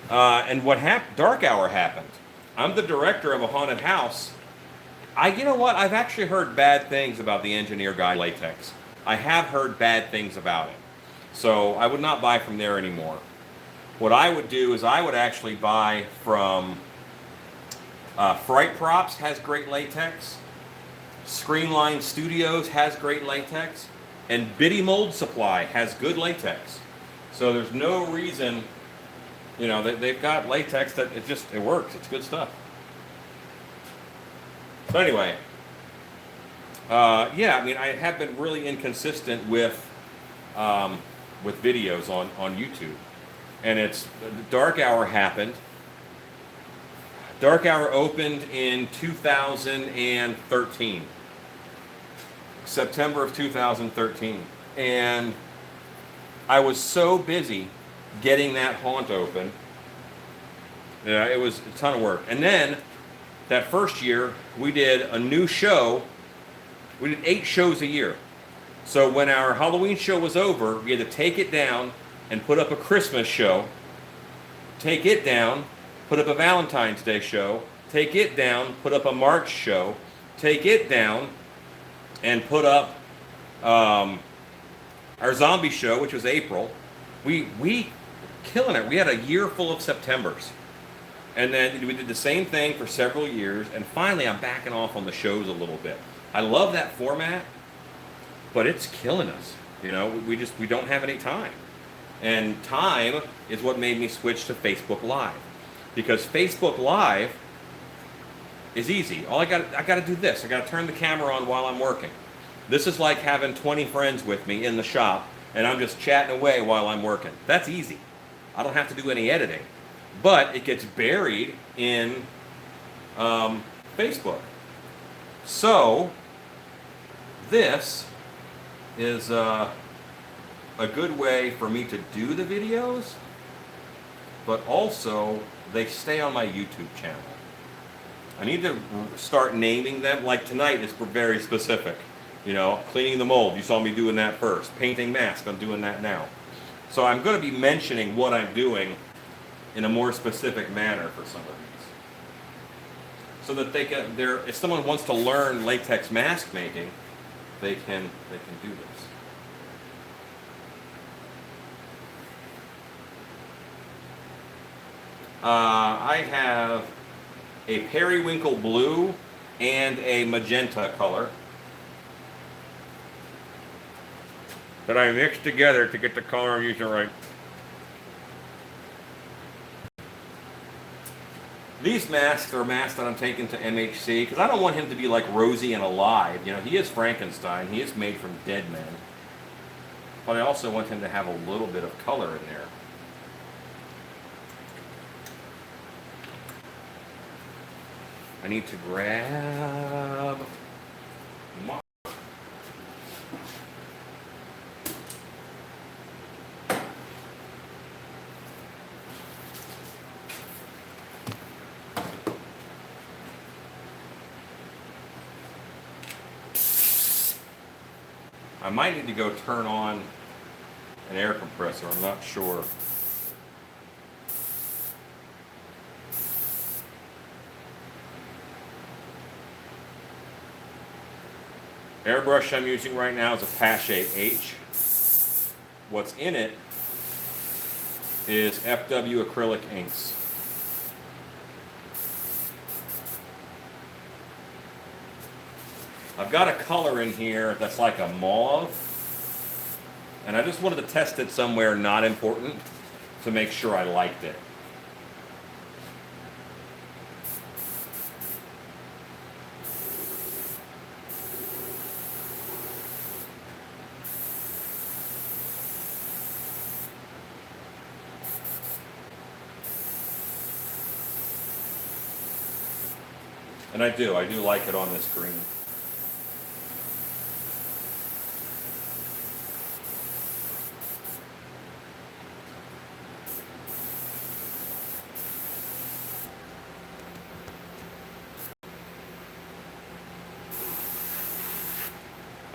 And what happened? Dark Hour happened. I'm the director of a haunted house. You know what? I've actually heard bad things about the Engineer Guy latex. I have heard bad things about it. So I would not buy from there anymore. What I would do is I would actually buy from Fright Props has great latex. Screenline Studios has great latex, and Biddy Mold Supply has good latex. So there's no reason, you know, they've got latex that it works. It's good stuff. So anyway, yeah, I mean, I have been really inconsistent with videos on YouTube, and it's Dark Hour happened. Dark Hour opened in 2013. September of 2013. And I was so busy getting that haunt open. Yeah, it was a ton of work. And then that first year, we did a new show. We did 8 shows a year. So when our Halloween show was over, we had to take it down and put up a Christmas show. Take it down, put up a Valentine's Day show, take it down, put up a March show, take it down, and put up our zombie show, which was April. We killing it. We had a year full of Septembers. And then we did the same thing for several years, and finally I'm backing off on the shows a little bit. I love that format, but it's killing us. You know, we don't have any time. And time is what made me switch to Facebook Live. Because Facebook Live, is easy. I got to do this. I got to turn the camera on while I'm working. This is like having 20 friends with me in the shop, and I'm just chatting away while I'm working. That's easy. I don't have to do any editing. But it gets buried in Facebook. So, this is a good way for me to do the videos, but also they stay on my YouTube channel. I need to start naming them. Like tonight is very specific. You know, cleaning the mold, you saw me doing that first. Painting mask, I'm doing that now. So I'm going to be mentioning what I'm doing in a more specific manner for some of these. So that they can, if someone wants to learn latex mask making, they can do this. I have a periwinkle blue and a magenta color that I mixed together to get the color I'm using right. These masks are masks that I'm taking to MHC because I don't want him to be like rosy and alive. You know, he is Frankenstein. He is made from dead men. But I also want him to have a little bit of color in there. I need to grab my... I might need to go turn on an air compressor, I'm not sure. Airbrush I'm using right now is a Pache H. What's in it is FW acrylic inks. I've got a color in here that's like a mauve, and I just wanted to test it somewhere not important to make sure I liked it. And I do like it on this green.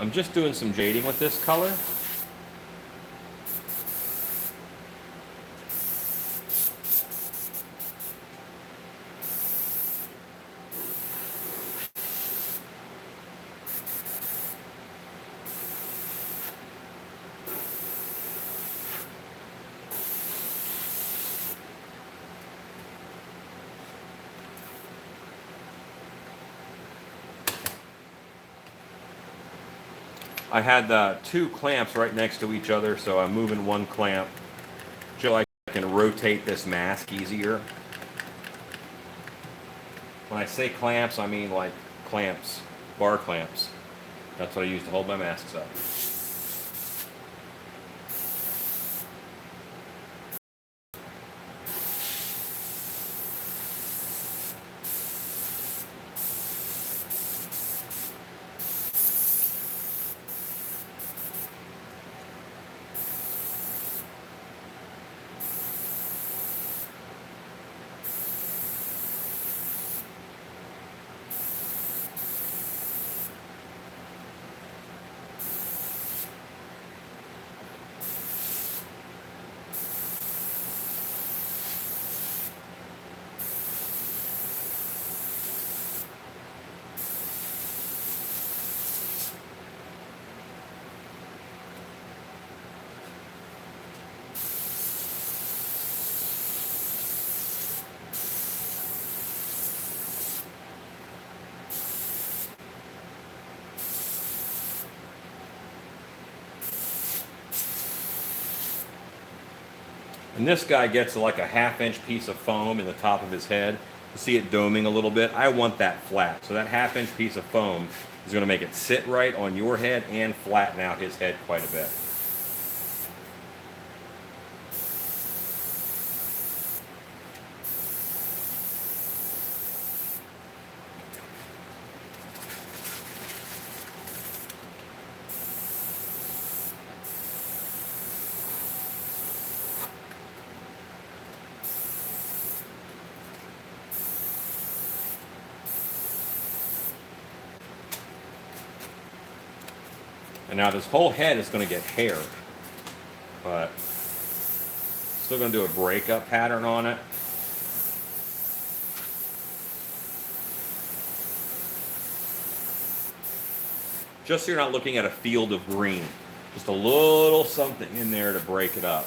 I'm just doing some shading with this color. I had two clamps right next to each other, so I'm moving one clamp so I can rotate this mask easier. When I say clamps, I mean like clamps, bar clamps. That's what I use to hold my masks up. And this guy gets like a 1/2 inch piece of foam in the top of his head. See it doming a little bit. I want that flat. So that half-inch piece of foam is going to make it sit right on your head and flatten out his head quite a bit. And now this whole head is going to get hair, but still going to do a breakup pattern on it. Just so you're not looking at a field of green. Just a little something in there to break it up.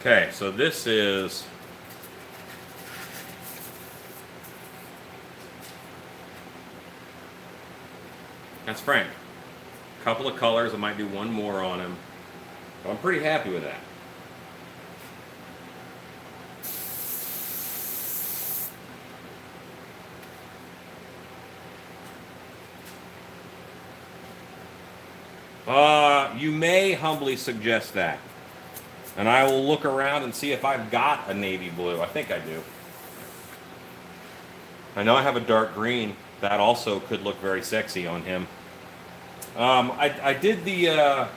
Okay, so this is that's Frank. A couple of colors. I might do one more on him. But I'm pretty happy with that. You may humbly suggest that. And I will look around and see if I've got a navy blue. I think I do. I know I have a dark green. That also could look very sexy on him. I did the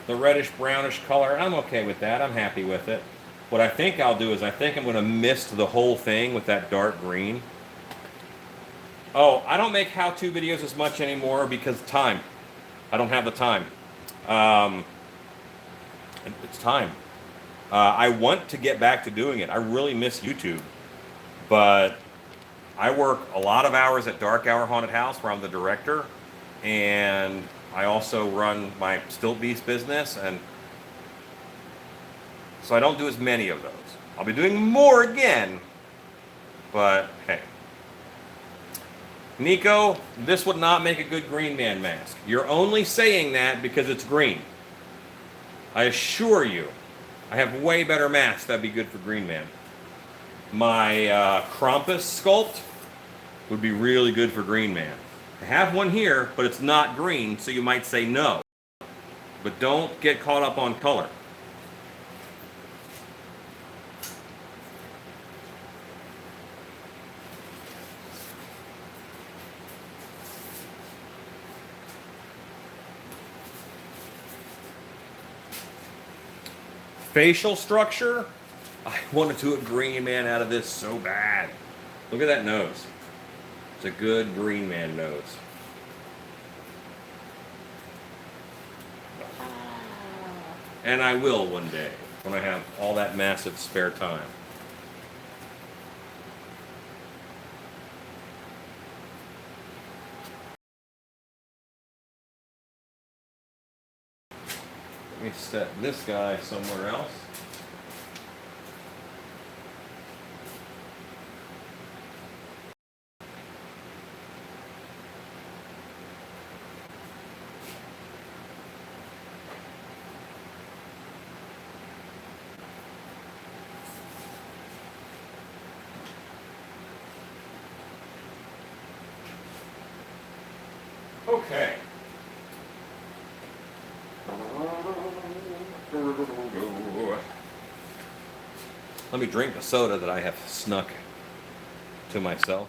reddish brownish color. I'm okay with that. I'm happy with it. What I think I'll do is I think I'm going to mist the whole thing with that dark green. Oh, I don't make how-to videos as much anymore because time. I don't have the time. It's time. I want to get back to doing it. I really miss YouTube. But I work a lot of hours at Dark Hour Haunted House where I'm the director. And I also run my Stilt Beast business. And so I don't do as many of those. I'll be doing more again. But hey. Nico, this would not make a good Green Man mask. You're only saying that because it's green. I assure you, I have way better masks that'd be good for Green Man. My Krampus sculpt would be really good for Green Man. I have one here, but it's not green, so you might say no. But don't get caught up on color. Facial structure, I want to do a Green Man out of this so bad. Look at that nose. It's a good Green Man nose. And I will one day, when I have all that massive spare time. Let me set this guy somewhere else. Okay. Let me drink the soda that I have snuck to myself.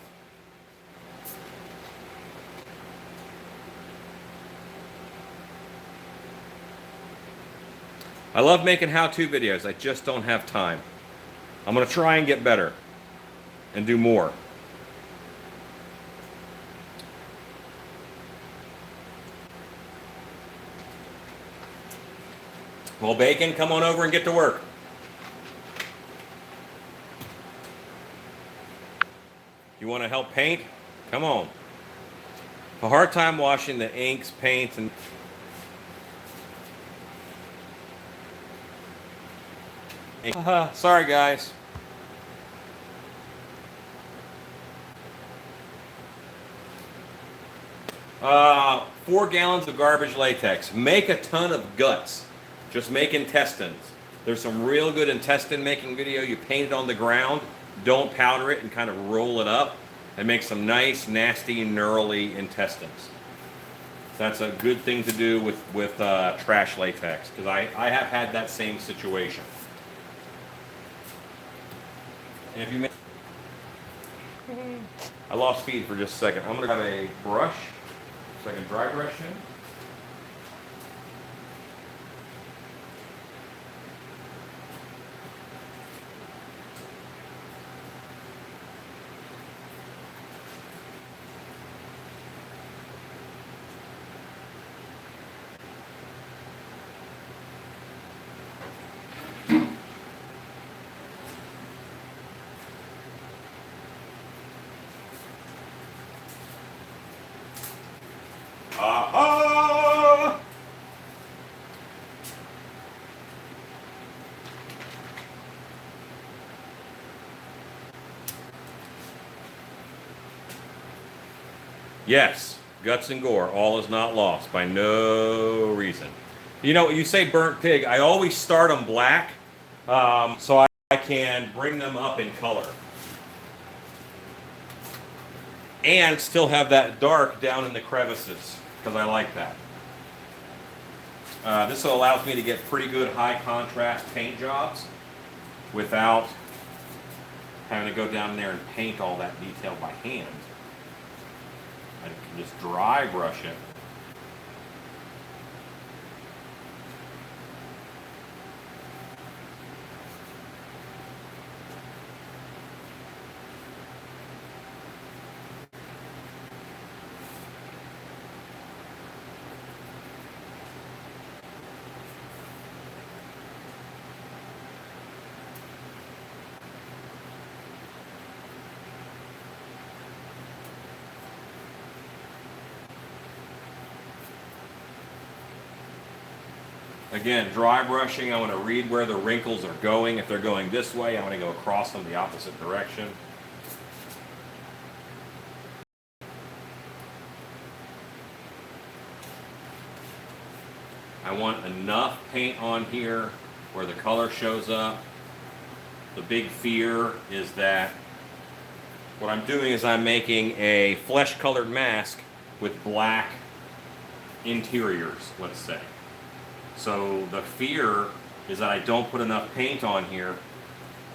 I love making how-to videos. I just don't have time. I'm going to try and get better and do more. Well, Bacon, come on over and get to work. You want to help paint? Come on. A hard time washing the inks, paints, and... Sorry, guys. 4 gallons of garbage latex. Make a ton of guts. Just make intestines. There's some real good intestine making video. You paint it on the ground. Don't powder it and kind of roll it up and make some nice, nasty, gnarly intestines. That's a good thing to do with trash latex, because I have had that same situation. And if you make... I lost speed for just a second. I'm going to have a brush, so I can dry brush in. Aha! Yes, guts and gore, all is not lost by no reason. You know, you say burnt pig, I always start them black, so I can bring them up in color. And still have that dark down in the crevices, because I like that. This allows me to get pretty good high contrast paint jobs without having to go down there and paint all that detail by hand. I can just dry brush it. Again, dry brushing, I want to read where the wrinkles are going. If they're going this way, I want to go across them the opposite direction. I want enough paint on here where the color shows up. The big fear is that what I'm doing is I'm making a flesh-colored mask with black interiors, let's say. So the fear is that I don't put enough paint on here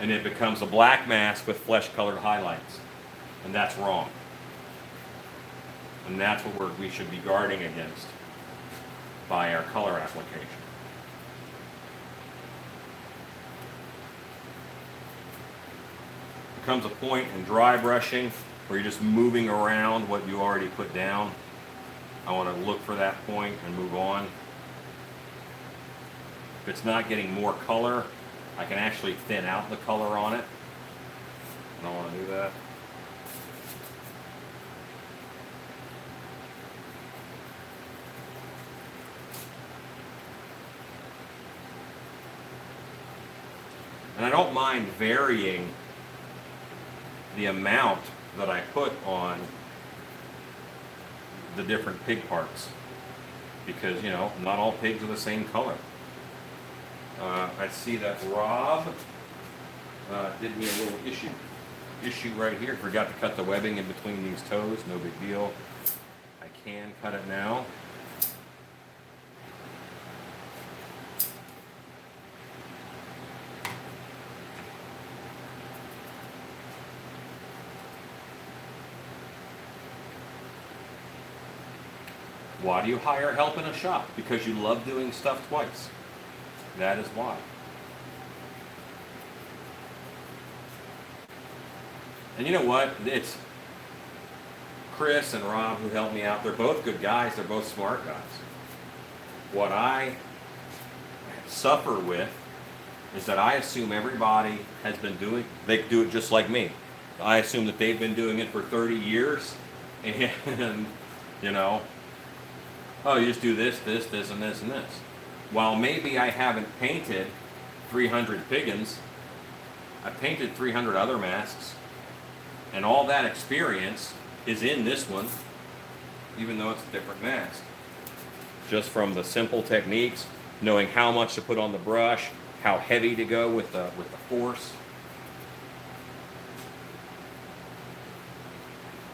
and it becomes a black mask with flesh-colored highlights. And that's wrong. And that's what we should be guarding against by our color application. There comes a point in dry brushing where you're just moving around what you already put down. I want to look for that point and move on. If it's not getting more color, I can actually thin out the color on it. I don't want to do that. And I don't mind varying the amount that I put on the different pig parts, because, you know, not all pigs are the same color. I see that Rob did me a little issue right here. Forgot to cut the webbing in between these toes. No big deal. I can cut it now. Why do you hire help in a shop? Because you love doing stuff twice. That is why. And you know what? It's Chris and Rob who helped me out. They're both good guys. They're both smart guys. What I suffer with is that I assume everybody has been doing, they do it just like me. I assume that they've been doing it for 30 years and, you know, oh, you just do this, this, this, and this, and this. While maybe I haven't painted 300 Piggins, I painted 300 other masks, and all that experience is in this one, even though it's a different mask. Just from the simple techniques, knowing how much to put on the brush, how heavy to go with the force.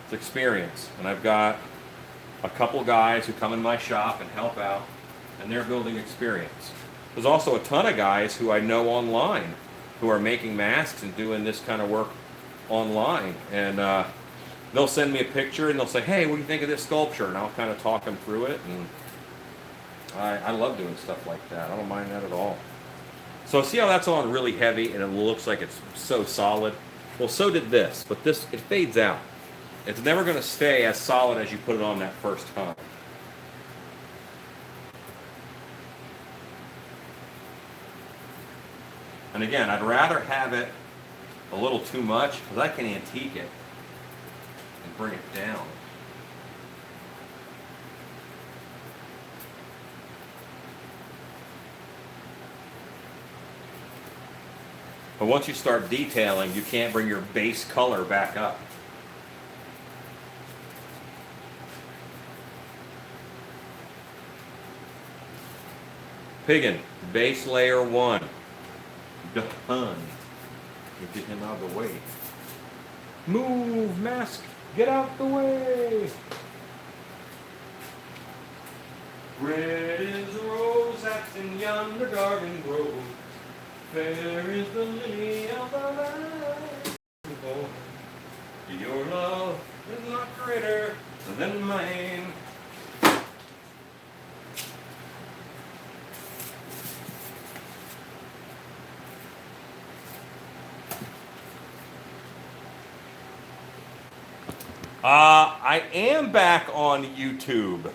It's experience. And I've got a couple guys who come in my shop and help out, and they're building experience. There's also a ton of guys who I know online who are making masks and doing this kind of work online. And they'll send me a picture and they'll say, hey, what do you think of this sculpture? And I'll kind of talk them through it. And I love doing stuff like that. I don't mind that at all. So see how that's on really heavy and it looks like it's so solid? Well, so did this, but this, it fades out. It's never going to stay as solid as you put it on that first time. And again, I'd rather have it a little too much because I can antique it and bring it down. But once you start detailing, you can't bring your base color back up. Piggin, base layer 1. Done. Get him out of the way. Move, mask, get out the way. Red is the rose that's in yonder garden grove. Fair is the lily of the valley. Your love is not greater than mine. I am back on YouTube.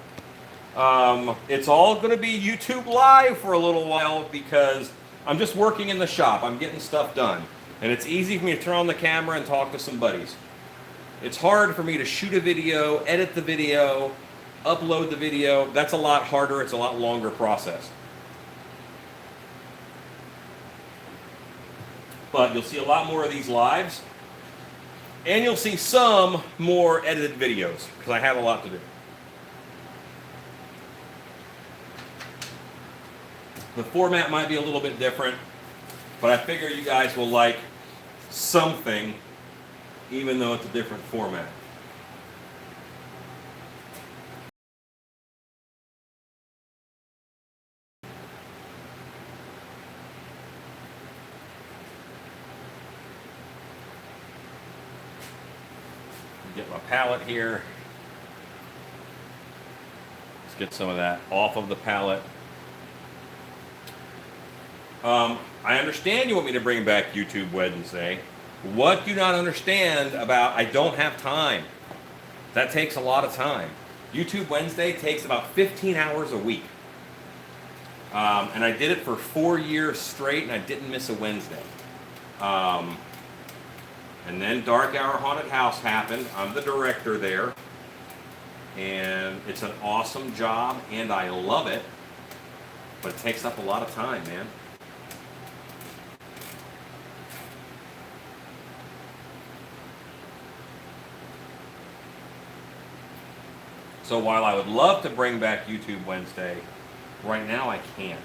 It's all going to be YouTube Live for a little while because I'm just working in the shop. I'm getting stuff done. And it's easy for me to turn on the camera and talk to some buddies. It's hard for me to shoot a video, edit the video, upload the video. That's a lot harder. It's a lot longer process. But you'll see a lot more of these lives. And you'll see some more edited videos because I have a lot to do. The format might be a little bit different, but I figure you guys will like something even though it's a different format. Get my palette here. Let's get some of that off of the palette. I understand you want me to bring back YouTube Wednesday. What do you not understand about I don't have time? That takes a lot of time. YouTube Wednesday takes about 15 hours a week. And I did it for 4 years straight and I didn't miss a Wednesday. And then Dark Hour Haunted House happened. I'm the director there. And it's an awesome job and I love it. But it takes up a lot of time, man. So while I would love to bring back YouTube Wednesday, right now I can't.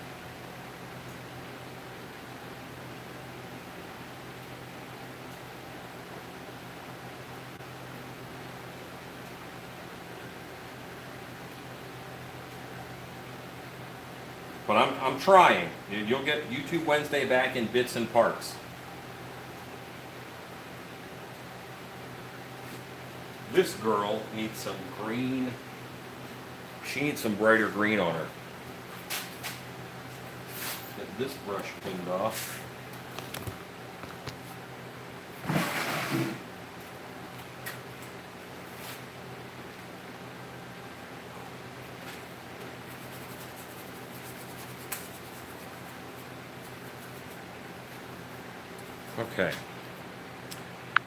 But I'm trying. You'll get YouTube Wednesday back in bits and parts. This girl needs some green She needs some brighter green on her. Get this brush cleaned off. Okay.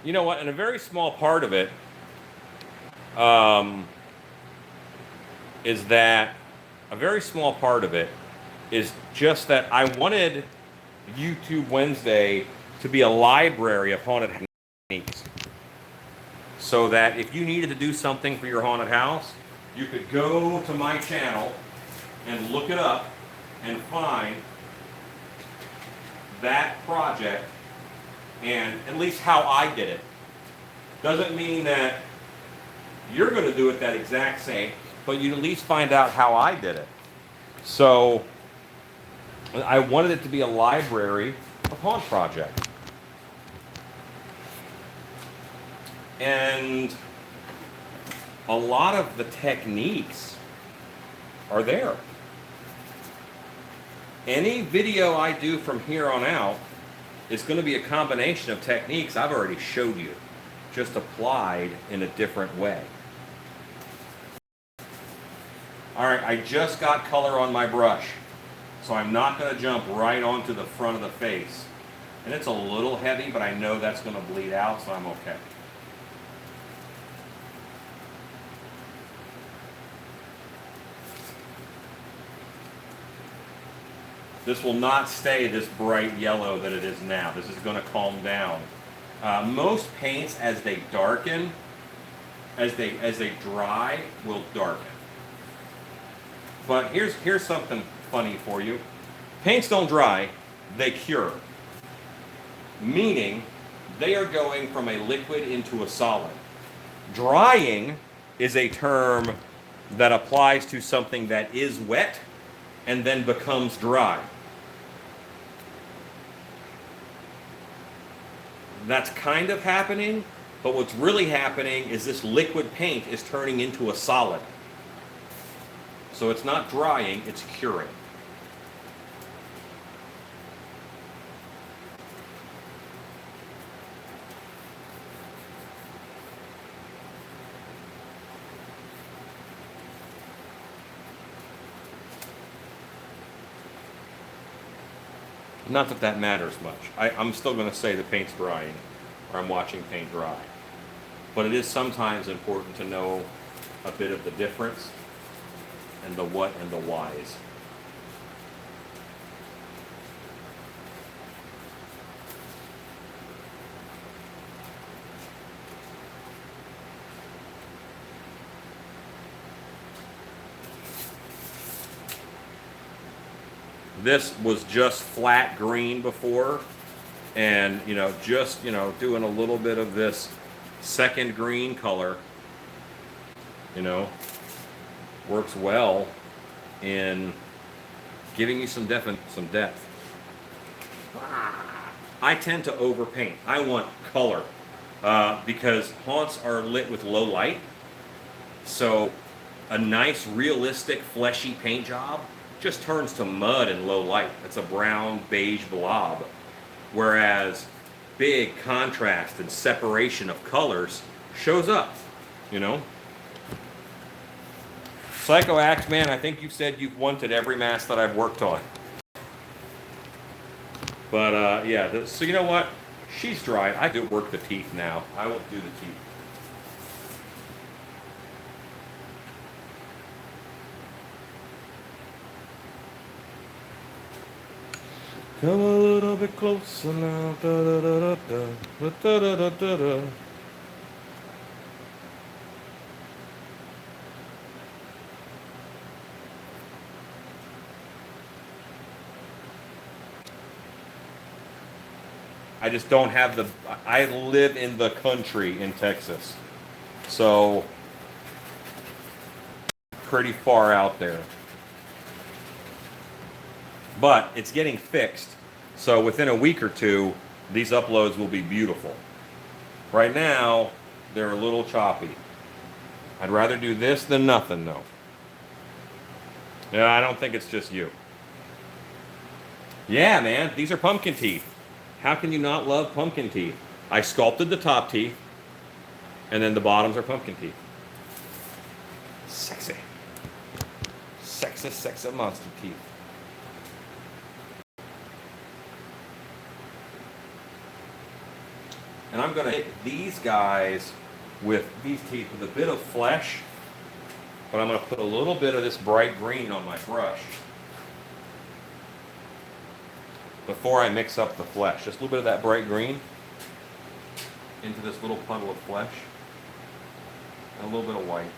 You know what? And a very small part of it is that just that I wanted YouTube Wednesday to be a library of haunted techniques. So that if you needed to do something for your haunted house, you could go to my channel and look it up and find that project and at least how I did it. Doesn't mean that you're going to do it that exact same, but you at least find out how I did it. So I wanted it to be a library of haunt project. And a lot of the techniques are there. Any video I do from here on out is going to be a combination of techniques I've already showed you, just applied in a different way. All right, I just got color on my brush, so I'm not going to jump right onto the front of the face. And it's a little heavy, but I know that's going to bleed out, so I'm okay. This will not stay this bright yellow that it is now. This is going to calm down. Most paints, as they darken, as they dry, will darken. But here's something funny for you. Paints don't dry, they cure. Meaning, they are going from a liquid into a solid. Drying is a term that applies to something that is wet and then becomes dry. That's kind of happening, but what's really happening is this liquid paint is turning into a solid. So it's not drying, it's curing. Not that that matters much. I'm still going to say the paint's drying, or I'm watching paint dry. But it is sometimes important to know a bit of the difference and the what and the whys. This was just flat green before, and just doing a little bit of this second green color, works well in giving you some depth. I tend to overpaint. I want color because haunts are lit with low light, so a nice realistic fleshy paint job just turns to mud in low light. It's a brown beige blob. Whereas big contrast and separation of colors shows up, Psycho Axe Man, I think you've said you've wanted every mask that I've worked on. But yeah, so you know what? She's dry. I do work the teeth now. I will do the teeth. Come a little bit closer now. Da, da, da, da, da, da, da, da, da. I just don't have I live in the country in Texas. So, pretty far out there. But it's getting fixed, so within a week or two, these uploads will be beautiful. Right now, they're a little choppy. I'd rather do this than nothing, though. No, I don't think it's just you. Yeah, man, these are pumpkin teeth. How can you not love pumpkin teeth? I sculpted the top teeth, and then the bottoms are pumpkin teeth. Sexy. Sexy, sexy monster teeth. And I'm going to hit these guys with these teeth with a bit of flesh, but I'm going to put a little bit of this bright green on my brush before I mix up the flesh. Just a little bit of that bright green into this little puddle of flesh, and a little bit of white.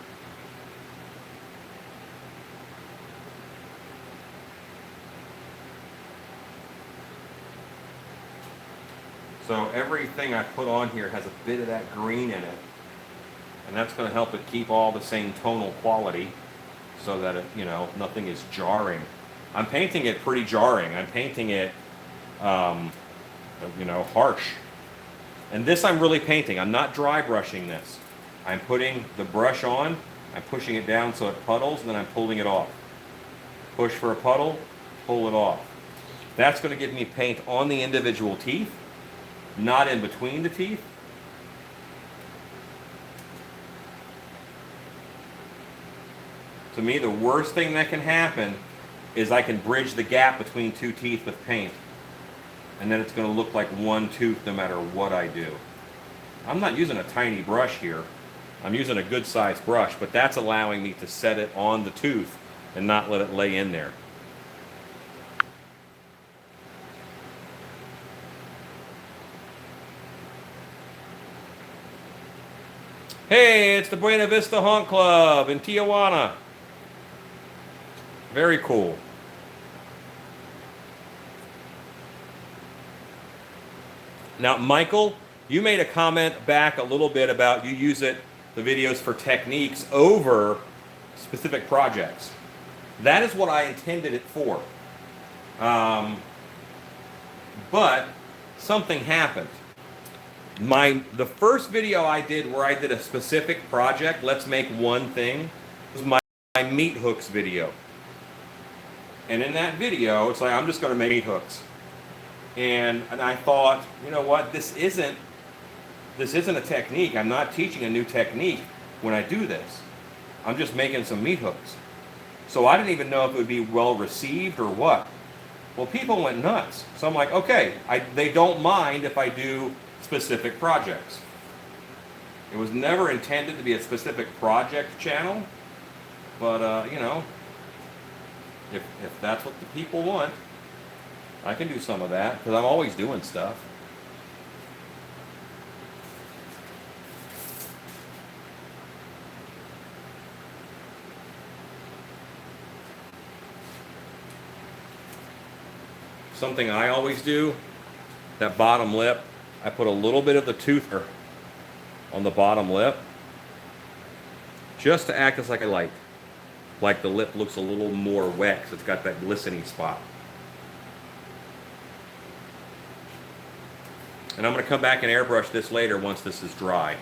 So everything I put on here has a bit of that green in it, and that's going to help it keep all the same tonal quality so that it, you know, nothing is jarring. I'm painting it pretty jarring. I'm painting it, you know, harsh. And this I'm really painting. I'm not dry brushing this. I'm putting the brush on, I'm pushing it down so it puddles, and then I'm pulling it off. Push for a puddle, pull it off. That's going to give me paint on the individual teeth, not in between the teeth. To me, the worst thing that can happen is I can bridge the gap between two teeth with paint, and then it's going to look like one tooth no matter what I do. I'm not using a tiny brush here. I'm using a good sized brush, but that's allowing me to set it on the tooth and not let it lay in there. Hey, it's the Buena Vista Haunt Club in Tijuana. Very cool. Now, Michael, you made a comment back a little bit about you use the videos for techniques over specific projects. That is what I intended it for. But something happened. The first video I did where I did a specific project, let's make one thing, was my meat hooks video. And in that video, it's like, I'm just going to make meat hooks. And I thought, you know what, this isn't a technique. I'm not teaching a new technique when I do this. I'm just making some meat hooks. So I didn't even know if it would be well received or what. Well, people went nuts. So I'm like, okay, they don't mind if I do specific projects. It was never intended to be a specific project channel, but you know, if that's what the people want, I can do some of that, because I'm always doing stuff. Something I always do, that bottom lip, I put a little bit of the tooth on the bottom lip, just to act as like a light. Like the lip looks a little more wet, because it's got that glistening spot. And I'm going to come back and airbrush this later once this is dry.